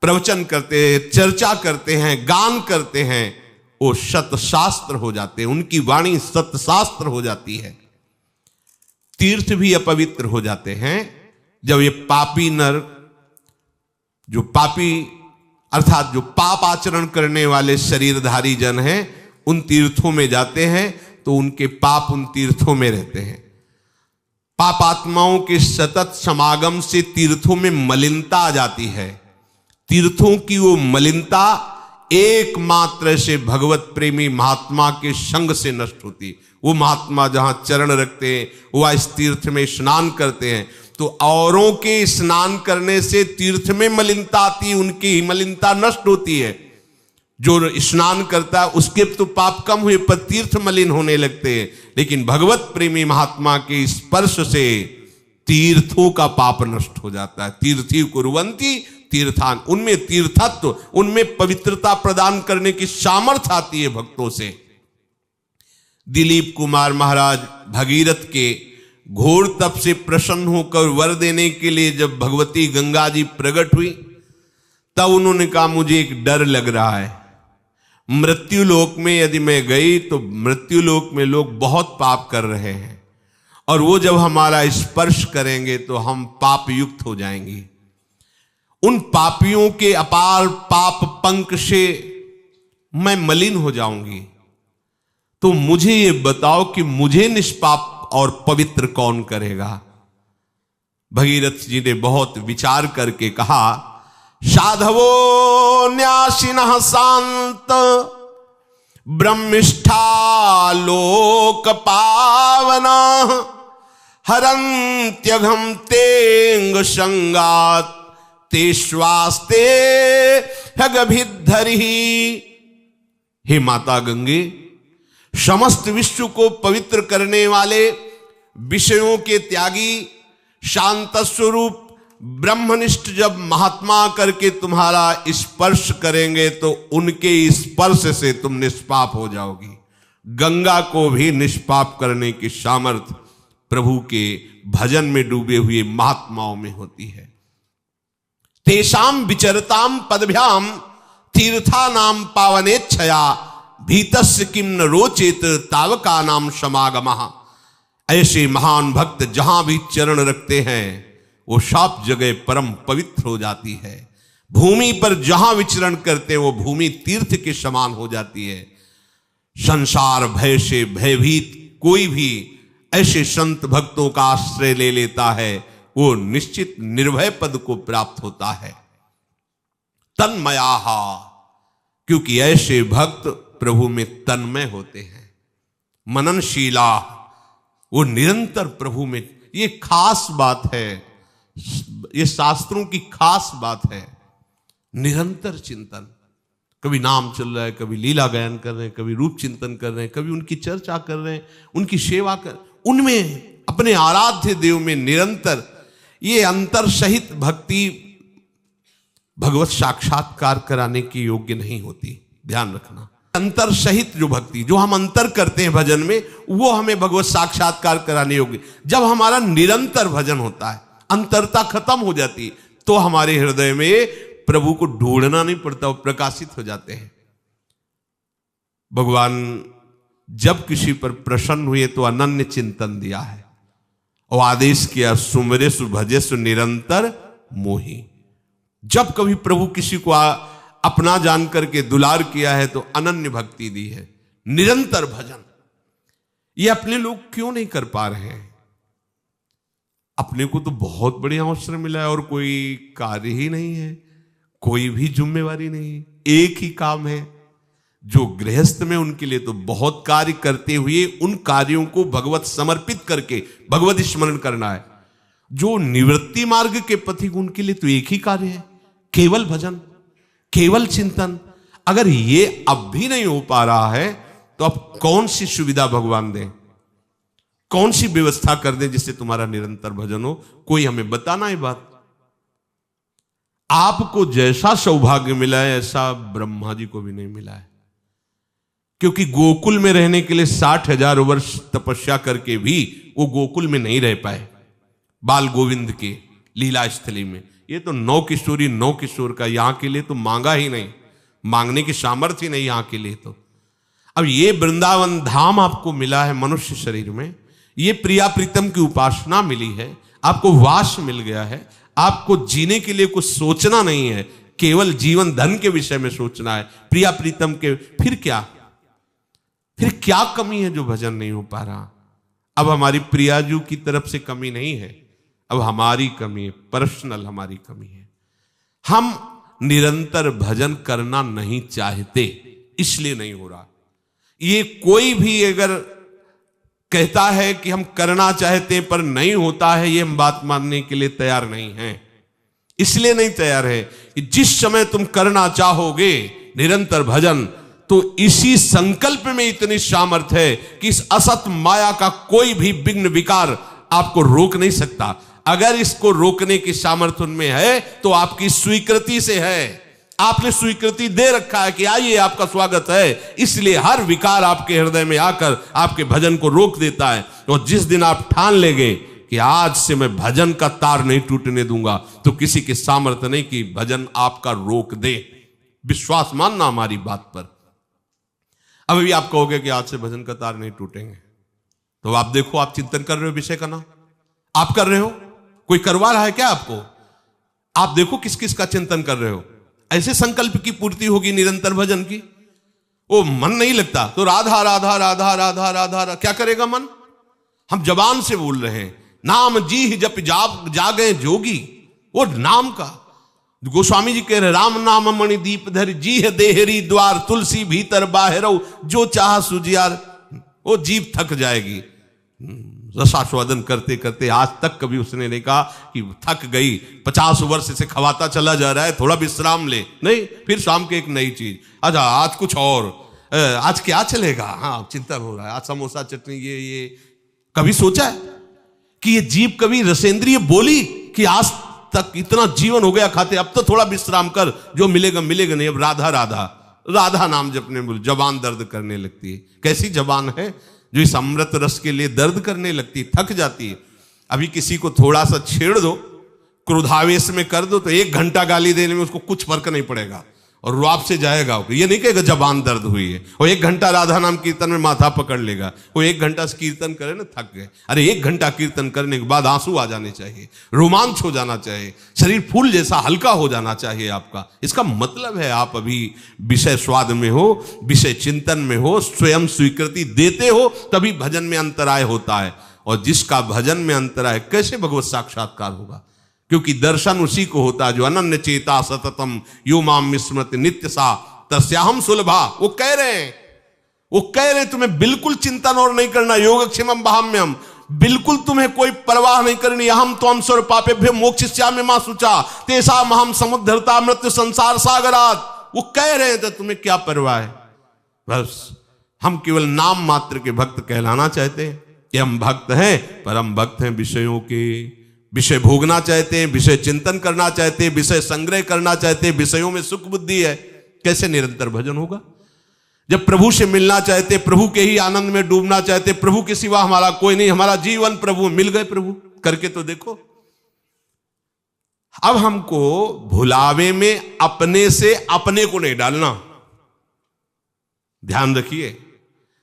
प्रवचन करते हैं, चर्चा करते हैं, गान करते हैं, वो सतशास्त्र हो जाते हैं। उनकी वाणी सतशास्त्र हो जाती है। तीर्थ भी अपवित्र हो जाते हैं जब ये पापी नर, जो पापी अर्थात जो पाप आचरण करने वाले शरीरधारी जन हैं, उन तीर्थों में जाते हैं तो उनके पाप उन तीर्थों में रहते हैं। पापात्माओं के सतत समागम से तीर्थों में मलिनता आ जाती है। तीर्थों की वो मलिनता एकमात्र से भगवत प्रेमी महात्मा के संग से नष्ट होती। वो महात्मा जहां चरण रखते हैं, वह इस तीर्थ में स्नान करते हैं, तो औरों के स्नान करने से तीर्थ में मलिनता आती, उनकी मलिनता नष्ट होती है। जो स्नान करता है उसके तो पाप कम हुए, पर तीर्थ मलिन होने लगते हैं। लेकिन भगवत प्रेमी महात्मा के स्पर्श से तीर्थों का पाप नष्ट हो जाता है। तीर्थी कुर्वन्ति तीर्थान, उनमें तीर्थत्व, उनमें पवित्रता प्रदान करने की सामर्थ्य आती है भक्तों से। दिलीप कुमार महाराज भगीरथ के घोर तप से प्रसन्न होकर वर देने के लिए जब भगवती गंगा जी प्रकट हुई, तब उन्होंने कहा मुझे एक डर लग रहा है। मृत्यु लोक में यदि मैं गई तो मृत्यु लोक में लोग बहुत पाप कर रहे हैं, और वो जब हमारा स्पर्श करेंगे तो हम पाप युक्त हो जाएंगे। उन पापियों के अपार पाप पंख से मैं मलिन हो जाऊंगी। तो मुझे ये बताओ कि मुझे निष्पाप और पवित्र कौन करेगा। भगीरथ जी ने बहुत विचार करके कहा, साधवो न्यासिनः शांत ब्रह्मिष्ठा लोक पावना हरन्त्यघम तेंग संगात ते स्वास्ते हगभिद्धरि। हे माता गंगे, समस्त विश्व को पवित्र करने वाले, विषयों के त्यागी, शांत स्वरूप ब्रह्मनिष्ठ जब महात्मा करके तुम्हारा स्पर्श करेंगे तो उनके स्पर्श से तुम निष्पाप हो जाओगी। गंगा को भी निष्पाप करने की सामर्थ्य प्रभु के भजन में डूबे हुए महात्माओं में होती है। तेषाम विचरताम पदभ्याम तीर्था नाम पावनेच्छया भीतस्य किम न रोचेत तावका नाम समागमः। ऐसे महान भक्त जहां भी चरण रखते हैं वो सब जगह परम पवित्र हो जाती है। भूमि पर जहां विचरण करते हैं वो भूमि तीर्थ के समान हो जाती है। संसार भय से भयभीत कोई भी ऐसे संत भक्तों का आश्रय ले लेता है, वो निश्चित निर्भय पद को प्राप्त होता है। तन्मयाः, क्योंकि ऐसे भक्त प्रभु में तन्मय होते हैं। मननशीला, वो निरंतर प्रभु में, ये खास बात है, ये शास्त्रों की खास बात है। निरंतर चिंतन, कभी नाम चल रहा है, कभी लीला गायन कर रहे हैं, कभी रूप चिंतन कर रहे हैं, कभी उनकी चर्चा कर रहे हैं, उनकी सेवा कर, उनमें अपने आराध्य देव में निरंतर। ये अंतर सहित भक्ति भगवत साक्षात्कार कराने की योग्य नहीं होती, ध्यान रखना। अंतर सहित जो भक्ति, जो हम अंतर करते हैं भजन में, वो हमें भगवत साक्षात्कार कराने योग्य। जब हमारा निरंतर भजन होता है, अंतरता खत्म हो जाती, तो हमारे हृदय में प्रभु को ढूंढना नहीं पड़ता, वो प्रकाशित हो जाते हैं। भगवान जब किसी पर प्रसन्न हुए तो अनन्य चिंतन दिया है और आदेश किया, सुमरेसु भजेसु निरंतर मोही। जब कभी प्रभु किसी को अपना जान करके दुलार किया है तो अनन्य भक्ति दी है, निरंतर भजन। ये अपने लोग क्यों नहीं कर पा रहे हैं? अपने को तो बहुत बढ़िया अवसर मिला है और कोई कार्य ही नहीं है, कोई भी जिम्मेवारी नहीं है, एक ही काम है। जो गृहस्थ में उनके लिए तो बहुत कार्य करते हुए उन कार्यों को भगवत समर्पित करके भगवत स्मरण करना है। जो निवृत्ति मार्ग के पथिक उनके लिए तो एक ही कार्य है, केवल भजन, केवल चिंतन। अगर ये अब भी नहीं हो पा रहा है तो अब कौन सी सुविधा भगवान दें, कौन सी व्यवस्था कर दें जिससे तुम्हारा निरंतर भजन हो? कोई हमें बताना है बात। आपको जैसा सौभाग्य मिला है ऐसा ब्रह्मा जी को भी नहीं मिला है, क्योंकि गोकुल में रहने के लिए 60,000 वर्ष तपस्या करके भी वो गोकुल में नहीं रह पाए। बाल गोविंद के लीला स्थली में ये तो 9 किशोरी 9 किशोर का, यहां के लिए तो मांगा ही नहीं, मांगने की सामर्थ्य ही नहीं यहां के लिए। तो अब ये वृंदावन धाम आपको मिला है मनुष्य शरीर में, ये प्रिया प्रीतम की उपासना मिली है, आपको वास मिल गया है, आपको जीने के लिए कुछ सोचना नहीं है, केवल जीवन धन के विषय में सोचना है, प्रिया प्रीतम के। फिर क्या कमी है जो भजन नहीं हो पा रहा? अब हमारी प्रियाजू की तरफ से कमी नहीं है, अब हमारी कमी है, पर्सनल हमारी कमी है। हम निरंतर भजन करना नहीं चाहते, इसलिए नहीं हो रहा। ये कोई भी अगर कहता है कि हम करना चाहते पर नहीं होता है, ये हम बात मानने के लिए तैयार नहीं हैं। इसलिए नहीं तैयार है कि जिस समय तुम करना चाहोगे निरंतर भजन, तो इसी संकल्प में इतनी सामर्थ्य है कि इस असत माया का कोई भी विघ्न विकार आपको रोक नहीं सकता। अगर इसको रोकने की सामर्थ्य उनमें है तो आपकी स्वीकृति से है। आपने स्वीकृति दे रखा है कि आइए आपका स्वागत है, इसलिए हर विकार आपके हृदय में आकर आपके भजन को रोक देता है। और जिस दिन आप ठान लेंगे कि आज से मैं भजन का तार नहीं टूटने दूंगा, तो किसी की सामर्थ्य नहीं कि भजन आपका रोक दे। विश्वास मानना हमारी बात पर। अब भी आप कहोगे कि आज से भजन का तार नहीं टूटेंगे, तो आप देखो, आप चिंतन कर रहे हो विषय का ना, आप कर रहे हो, कोई करवा रहा है क्या आपको? आप देखो किस किस का चिंतन कर रहे हो। ऐसे संकल्प की पूर्ति होगी निरंतर भजन की। वो मन नहीं लगता तो राधा राधा राधा राधा राधा, क्या करेगा मन? हम जबान से बोल रहे हैं, नाम जी जप जागे जोगी, वो नाम का। गोस्वामी जी कह रहे, राम नाम मणि दीप धर, जी है देहरी द्वार, तुलसी भीतर बाहर, जो चाह सुजियार। वो जीव थक जाएगी रसास्वादन करते करते। आज तक कभी उसने नहीं कहा कि थक गई, 50 वर्ष से खवाता चला जा रहा है, थोड़ा विश्राम ले, नहीं, फिर शाम के एक नई चीज, अच्छा आज कुछ और, आज क्या चलेगा, हाँ चिंतन हो रहा है, आज समोसा चटनी ये। कभी सोचा है कि ये जीव कभी रसेंद्रिय बोली कि आज तक इतना जीवन हो गया खाते, अब तो थोड़ा विश्राम कर, जो मिलेगा मिलेगा नहीं, अब राधा राधा राधा नाम जपने बोल, जबान दर्द करने लगती है। कैसी जबान है जो इस अमृत रस के लिए दर्द करने लगती, थक जाती है। अभी किसी को थोड़ा सा छेड़ दो, क्रोधावेश में कर दो, तो 1 घंटा गाली देने में उसको कुछ फर्क नहीं पड़ेगा और रुआब से जाएगा। ये नहीं कहेगा जबान दर्द हुई है। वो 1 घंटा राधा नाम कीर्तन में माथा पकड़ लेगा। वो 1 घंटा से कीर्तन करे ना, थक गए। अरे 1 घंटा कीर्तन करने के बाद आंसू आ जाने चाहिए, रोमांच हो जाना चाहिए, शरीर फूल जैसा हल्का हो जाना चाहिए आपका। इसका मतलब है आप अभी विषय स्वाद में हो, विषय चिंतन में हो, स्वयं स्वीकृति देते हो, तभी भजन में अंतराय होता है। और जिसका भजन में अंतराय, कैसे भगवत साक्षात्कार होगा? क्योंकि दर्शन उसी को होता है जो अनन्य चेता सततम यो माम विस्मृति नित्य सा तस्याहम सुलभा। वो कह रहे हैं तुम्हें बिल्कुल चिंतन और नहीं करना, योगक्षेमम बहाम्यम, बिल्कुल तुम्हें कोई परवाह नहीं करनी। अहम त्वं स्वरूपापेभ्य मोक्षयिष्यामि मा शुचा तेषाम् अहम समुद्धरता मृत्यु संसार सागरात्। वो कह रहे हैं तो तुम्हें क्या परवाह है? बस हम केवल नाम मात्र के भक्त कहलाना चाहते हैं कि हम भक्त हैं, पर हम भक्त हैं विषयों के। विषय भोगना चाहते हैं, विषय चिंतन करना चाहते हैं, विषय संग्रह करना चाहते हैं, विषयों में सुख बुद्धि है। कैसे निरंतर भजन होगा? जब प्रभु से मिलना चाहते, प्रभु के ही आनंद में डूबना चाहते, प्रभु के सिवा हमारा कोई नहीं, हमारा जीवन प्रभु, मिल गए प्रभु, करके तो देखो। अब हमको भुलावे में अपने से अपने को नहीं डालना, ध्यान रखिए।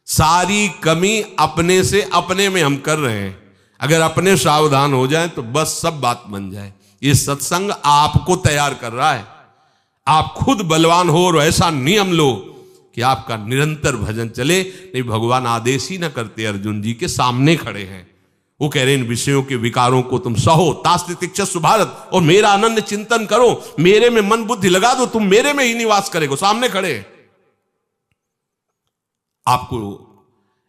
सारी कमी अपने से अपने में हम कर रहे हैं। अगर अपने सावधान हो जाएं तो बस सब बात बन जाए। ये सत्संग आपको तैयार कर रहा है। आप खुद बलवान हो और ऐसा नियम लो कि आपका निरंतर भजन चले। नहीं, भगवान आदेश ही ना करते, अर्जुन जी के सामने खड़े हैं, वो कह रहे हैं इन विषयों के विकारों को तुम सहो, तास्तितिक्षस्व भारत, और मेरा अनन्य चिंतन करो, मेरे में मन बुद्धि लगा दो, तुम मेरे में ही निवास करेगो। सामने खड़े आपको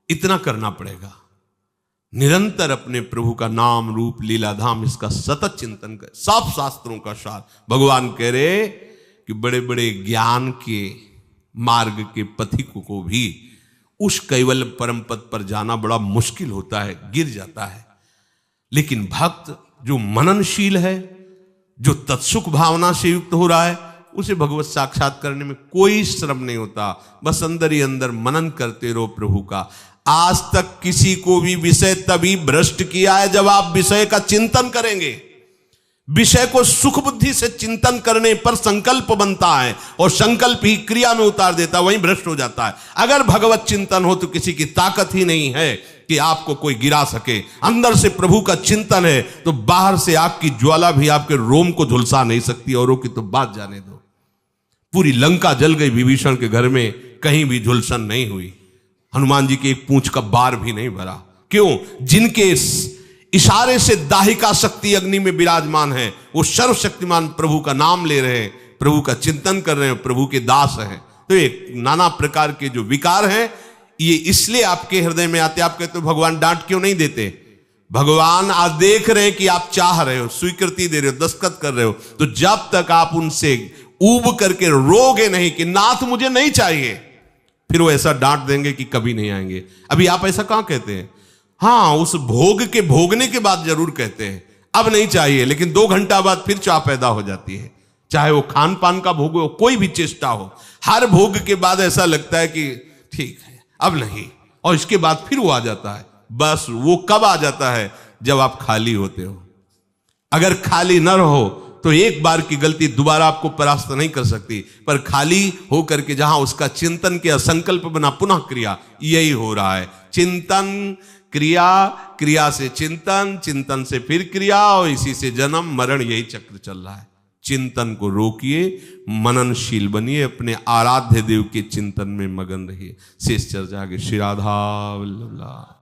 इतना करना पड़ेगा, निरंतर अपने प्रभु का नाम रूप लीला धाम इसका सतत चिंतन कर। सब शास्त्रों का सार भगवान कह रहे कि बड़े बड़े ज्ञान के मार्ग के पथिकों को भी उस कैवल्य परम पद पर जाना बड़ा मुश्किल होता है, गिर जाता है। लेकिन भक्त जो मननशील है, जो तत्सुख भावना से युक्त हो रहा है, उसे भगवत साक्षात करने में कोई श्रम नहीं होता। बस अंदर ही अंदर मनन करते रहो प्रभु का। आज तक किसी को भी विषय तभी भ्रष्ट किया है जब आप विषय का चिंतन करेंगे। विषय को सुख बुद्धि से चिंतन करने पर संकल्प बनता है और संकल्प ही क्रिया में उतार देता है, वहीं भ्रष्ट हो जाता है। अगर भगवत चिंतन हो तो किसी की ताकत ही नहीं है कि आपको कोई गिरा सके। अंदर से प्रभु का चिंतन है तो बाहर से आग की ज्वाला भी आपके रोम को झुलसा नहीं सकती, औरों की तो बात जाने दो। पूरी लंका जल गई विभीषण के घर में, कहीं भी झुलसन नहीं हुई। हनुमान जी की एक पूंछ का बार भी नहीं भरा। क्यों? जिनके इशारे से दाहिका शक्ति अग्नि में विराजमान है, वो सर्वशक्तिमान प्रभु का नाम ले रहे हैं, प्रभु का चिंतन कर रहे हैं, प्रभु के दास हैं। तो एक नाना प्रकार के जो विकार हैं ये इसलिए आपके हृदय में आते। आप कहते हो भगवान डांट क्यों नहीं देते? भगवान आज देख रहे हैं कि आप चाह रहे हो, स्वीकृति दे रहे हो, दस्तखत कर रहे हो, तो जब तक आप उनसे ऊब करके रोगे नहीं कि नाथ मुझे नहीं चाहिए, फिर वो ऐसा डांट देंगे कि कभी नहीं आएंगे। अभी आप ऐसा कहां कहते हैं? हाँ, उस भोग के भोगने के बाद जरूर कहते हैं अब नहीं चाहिए, लेकिन 2 घंटा बाद फिर चाह पैदा हो जाती है। चाहे वो खान पान का भोग हो, कोई भी चेष्टा हो, हर भोग के बाद ऐसा लगता है कि ठीक है अब नहीं, और इसके बाद फिर वो आ जाता है। बस वो कब आ जाता है? जब आप खाली होते हो। अगर खाली न रहो तो एक बार की गलती दोबारा आपको परास्त नहीं कर सकती, पर खाली होकर के जहां उसका चिंतन किया, संकल्प बना, पुनः क्रिया, यही हो रहा है। चिंतन क्रिया, क्रिया से चिंतन, चिंतन से फिर क्रिया, और इसी से जन्म मरण, यही चक्र चल रहा है। चिंतन को रोकिए, मननशील बनिए, अपने आराध्य देव के चिंतन में मगन रहिए। शेष चर्चा आगे। श्री राधा वल्लभ।